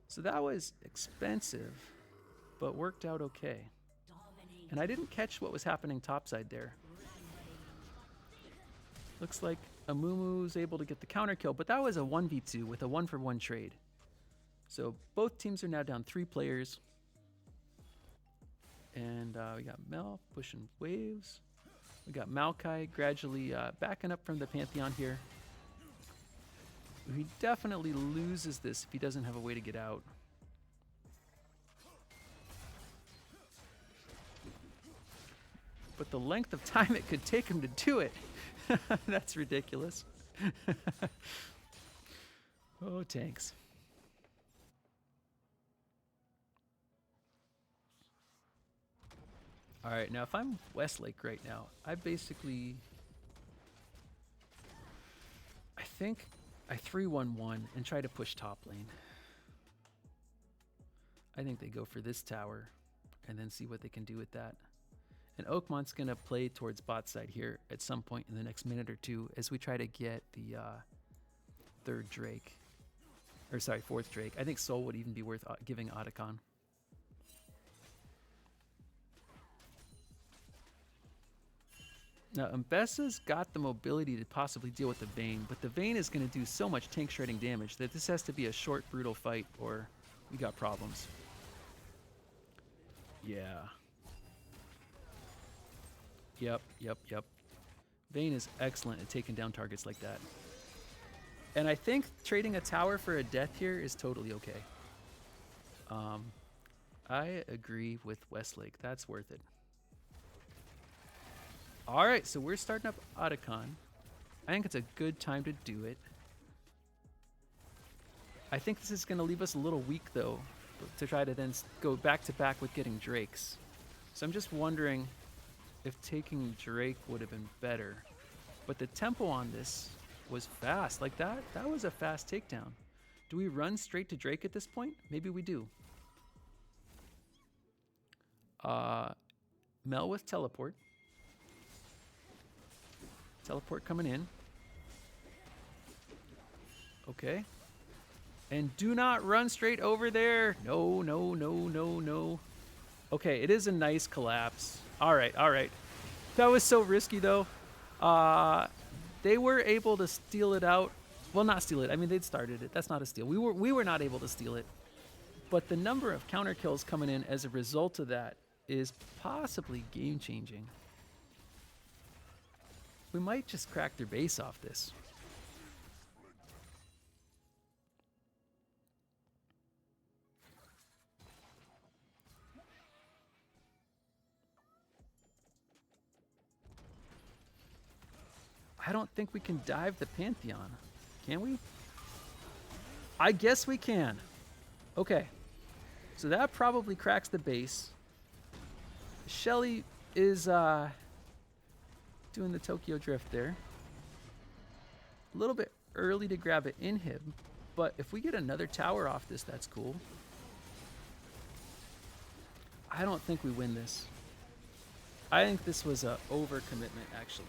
So that was expensive, but worked out okay. And I didn't catch what was happening topside there. Looks like Amumu's able to get the counter kill, but that was a 1v2 with a 1-for-1 trade. So both teams are now down 3 players. And we got Mel pushing waves. We got Maokai gradually backing up from the Pantheon here. He definitely loses this if he doesn't have a way to get out. But the length of time it could take him to do it, that's ridiculous. Oh, tanks. All right, now if I'm Westlake right now, I think I 3-1-1 and try to push top lane. I think they go for this tower and then see what they can do with that. And Oakmont's going to play towards bot side here at some point in the next minute or two as we try to get the 4th Drake. I think Soul would even be worth giving Otacon. Now, Mbessa's got the mobility to possibly deal with the Vayne, but the Vayne is going to do so much tank shredding damage that this has to be a short, brutal fight or we got problems. Yeah. Yep. Vayne is excellent at taking down targets like that. And I think trading a tower for a death here is totally okay. I agree with Westlake. That's worth it. All right, so we're starting up Otacon. I think it's a good time to do it. I think this is going to leave us a little weak, though, to try to then go back-to-back with getting Drakes. So I'm just wondering if taking Drake would have been better. But the tempo on this was fast. Like that was a fast takedown. Do we run straight to Drake at this point? Maybe we do. Mel with teleport. Teleport coming in. Okay. And do not run straight over there. No, no, no, no, no. Okay, it is a nice collapse. All right, all right. That was so risky, though. They were able to steal it out. Well, not steal it. I mean, they'd started it. That's not a steal. We were not able to steal it. But the number of counter kills coming in as a result of that is possibly game-changing. We might just crack their base off this. I don't think we can dive the Pantheon. Can we? I guess we can. Okay. So that probably cracks the base. Shelly is doing the Tokyo Drift there. A little bit early to grab an inhib, but if we get another tower off this, that's cool. I don't think we win this. I think this was a overcommitment, actually.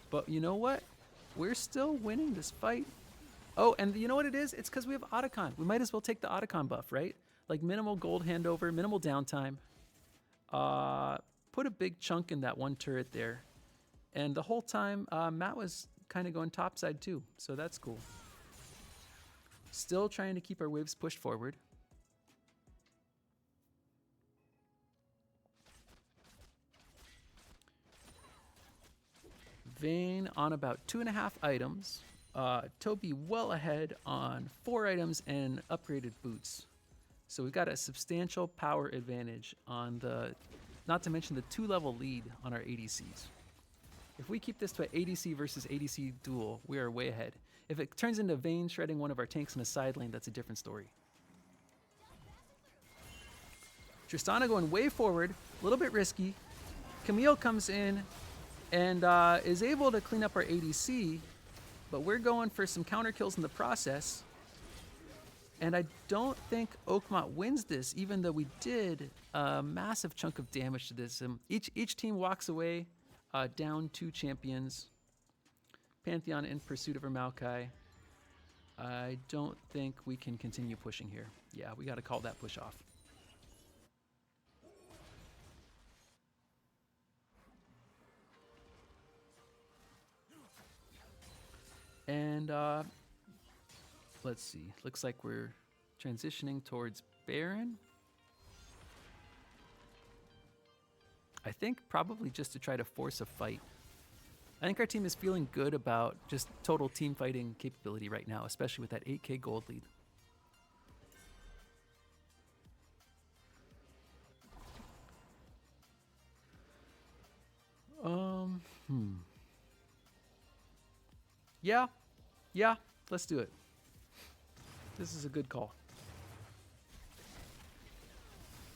But you know what? We're still winning this fight. Oh, and you know what it is? It's because we have Otacon. We might as well take the Otacon buff, right? Like minimal gold handover, minimal downtime. Put a big chunk in that one turret there. And the whole time, Matt was kind of going topside too. So that's cool. Still trying to keep our waves pushed forward. Vayne on about 2.5 items. Toby well ahead on 4 items and upgraded boots. So we've got a substantial power advantage on the, not to mention the 2-level lead on our ADCs. If we keep this to an ADC versus ADC duel, we are way ahead. If it turns into Vayne shredding one of our tanks in a side lane, that's a different story. Tristana going way forward, a little bit risky. Camille comes in and is able to clean up our ADC, but we're going for some counter kills in the process. And I don't think Oakmont wins this, even though we did a massive chunk of damage to this. Each team walks away down 2 champions. Pantheon in pursuit of her Maokai. I don't think we can continue pushing here. Yeah, we got to call that push off. And let's see. Looks like we're transitioning towards Baron. I think probably just to try to force a fight. I think our team is feeling good about just total team fighting capability right now, especially with that 8K gold lead. Yeah, let's do it. This is a good call.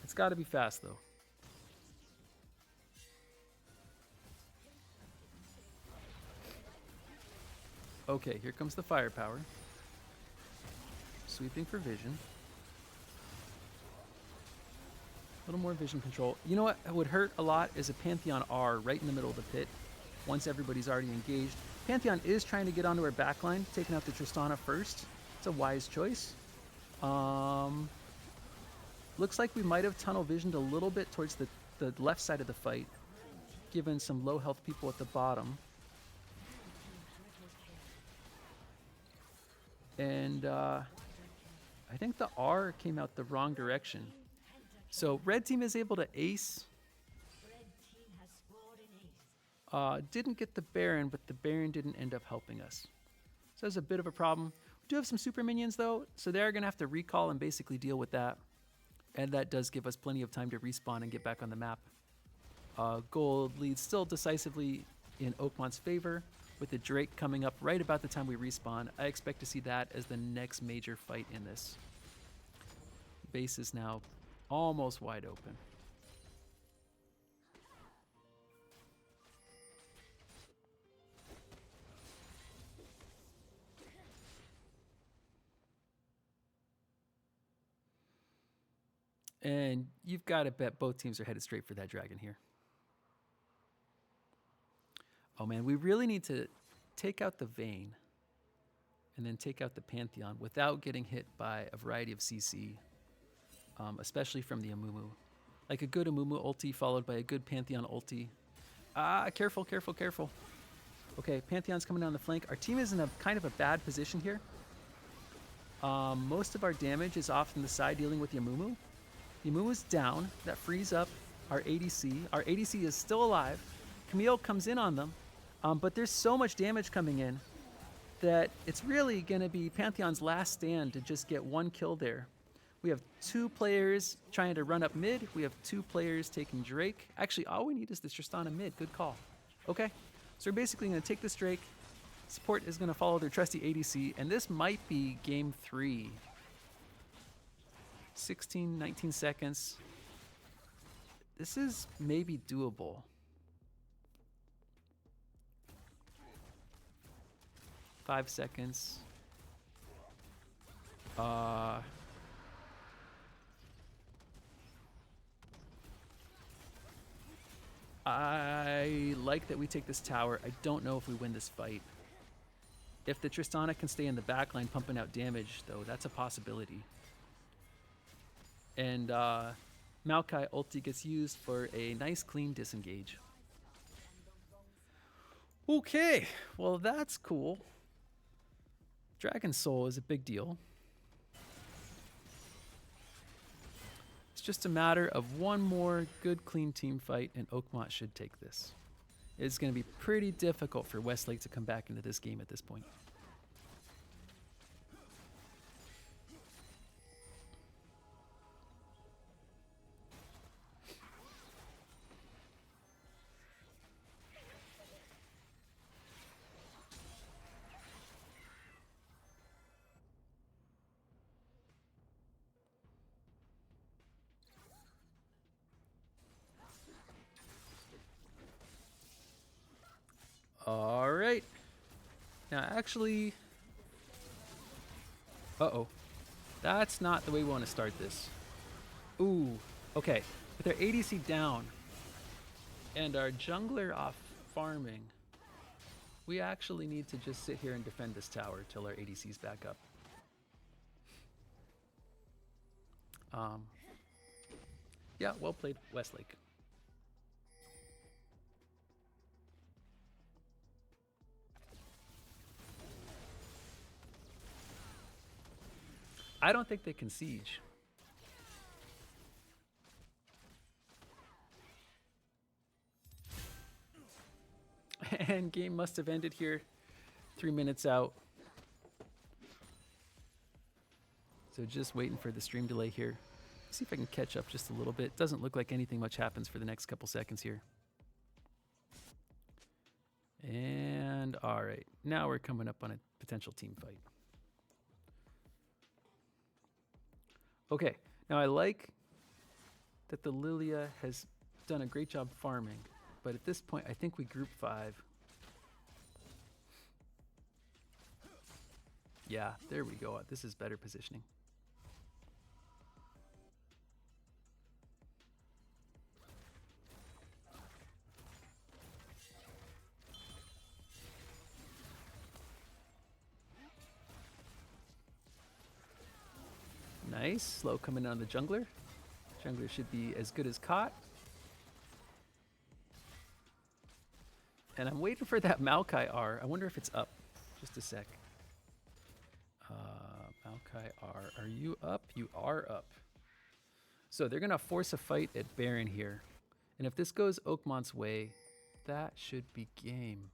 It's got to be fast, though. Okay, here comes the firepower. Sweeping for vision. A little more vision control. You know what would hurt a lot is a Pantheon R right in the middle of the pit once everybody's already engaged. Pantheon is trying to get onto her backline, taking out the Tristana first. It's a wise choice. Looks like we might have tunnel visioned a little bit towards the left side of the fight, given some low health people at the bottom. And I think the R came out the wrong direction. So red team is able to ace. Didn't get the Baron, but the Baron didn't end up helping us. So that's a bit of a problem. We do have some super minions though, so they're gonna have to recall and basically deal with that. And that does give us plenty of time to respawn and get back on the map. Gold leads still decisively in Oakmont's favor, with the Drake coming up right about the time we respawn. I expect to see that as the next major fight in this. Base is now almost wide open. And you've got to bet both teams are headed straight for that dragon here. Oh man, we really need to take out the Vayne and then take out the Pantheon without getting hit by a variety of CC, especially from the Amumu. Like a good Amumu ulti followed by a good Pantheon ulti. Ah, careful, careful, careful. Okay, Pantheon's coming down the flank. Our team is in a kind of a bad position here. Most of our damage is off in the side dealing with the Amumu. The Amumu's down. That frees up our ADC. Our ADC is still alive. Camille comes in on them. But there's so much damage coming in that it's really going to be Pantheon's last stand to just get one kill there. We have 2 players trying to run up mid. We have 2 players taking Drake. Actually, all we need is the Tristana mid. Good call. Okay, so we're basically going to take this Drake. Support is going to follow their trusty ADC, and this might be game 3. 16, 19 seconds. This is maybe doable. Five seconds. I like that we take this tower. I don't know if we win this fight. If the Tristana can stay in the backline pumping out damage, though, that's a possibility. And Maokai ulti gets used for a nice clean disengage. Okay, well that's cool. Dragon Soul is a big deal. It's just a matter of one more good clean team fight and Oakmont should take this. It's going to be pretty difficult for Westlake to come back into this game at this point. All right. Now, actually, uh-oh. That's not the way we want to start this. Ooh, okay. With our ADC down and our jungler off farming, we actually need to just sit here and defend this tower till our ADC's back up. Yeah, well played, Westlake. I don't think they can siege. And game must have ended here. 3 minutes out. So just waiting for the stream delay here. See if I can catch up just a little bit. Doesn't look like anything much happens for the next couple seconds here. And all right, now we're coming up on a potential team fight. Okay, now I like that the Lilia has done a great job farming, but at this point I think we group 5. Yeah, there we go. This is better positioning. Nice, slow coming on the jungler. Jungler should be as good as caught. And I'm waiting for that Maokai R. I wonder if it's up. Just a sec. Maokai R, are you up? You are up. So they're gonna force a fight at Baron here. And if this goes Oakmont's way, that should be game.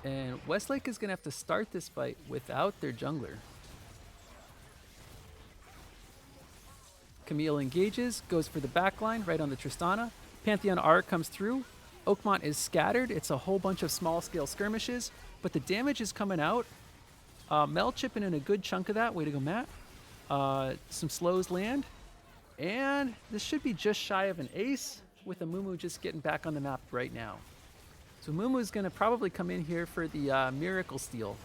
And Westlake is going to have to start this fight without their jungler. Camille engages, goes for the backline right on the Tristana. Pantheon R comes through. Oakmont is scattered. It's a whole bunch of small-scale skirmishes, but the damage is coming out. Mel chipping in a good chunk of that. Way to go, Matt. Some slows land. And this should be just shy of an ace with Amumu just getting back on the map right now. So Mumu is going to probably come in here for the Miracle Steal.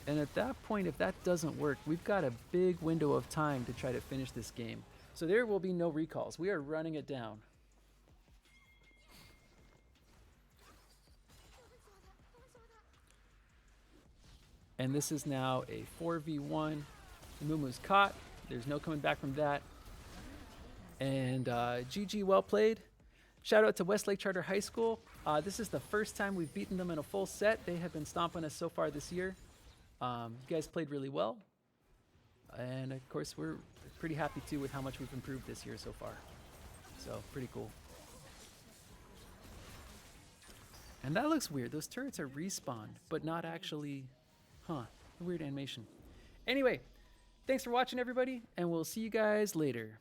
And at that point, if that doesn't work, we've got a big window of time to try to finish this game. So there will be no recalls. We are running it down. And this is now a 4v1. Mumu's caught. There's no coming back from that. And GG, well played. Shout out to Westlake Charter High School. This is the first time we've beaten them in a full set. They have been stomping us so far this year. You guys played really well. And of course, we're pretty happy too with how much we've improved this year so far. So pretty cool. And that looks weird. Those turrets are respawned, but not actually, weird animation. Anyway, thanks for watching everybody, and we'll see you guys later.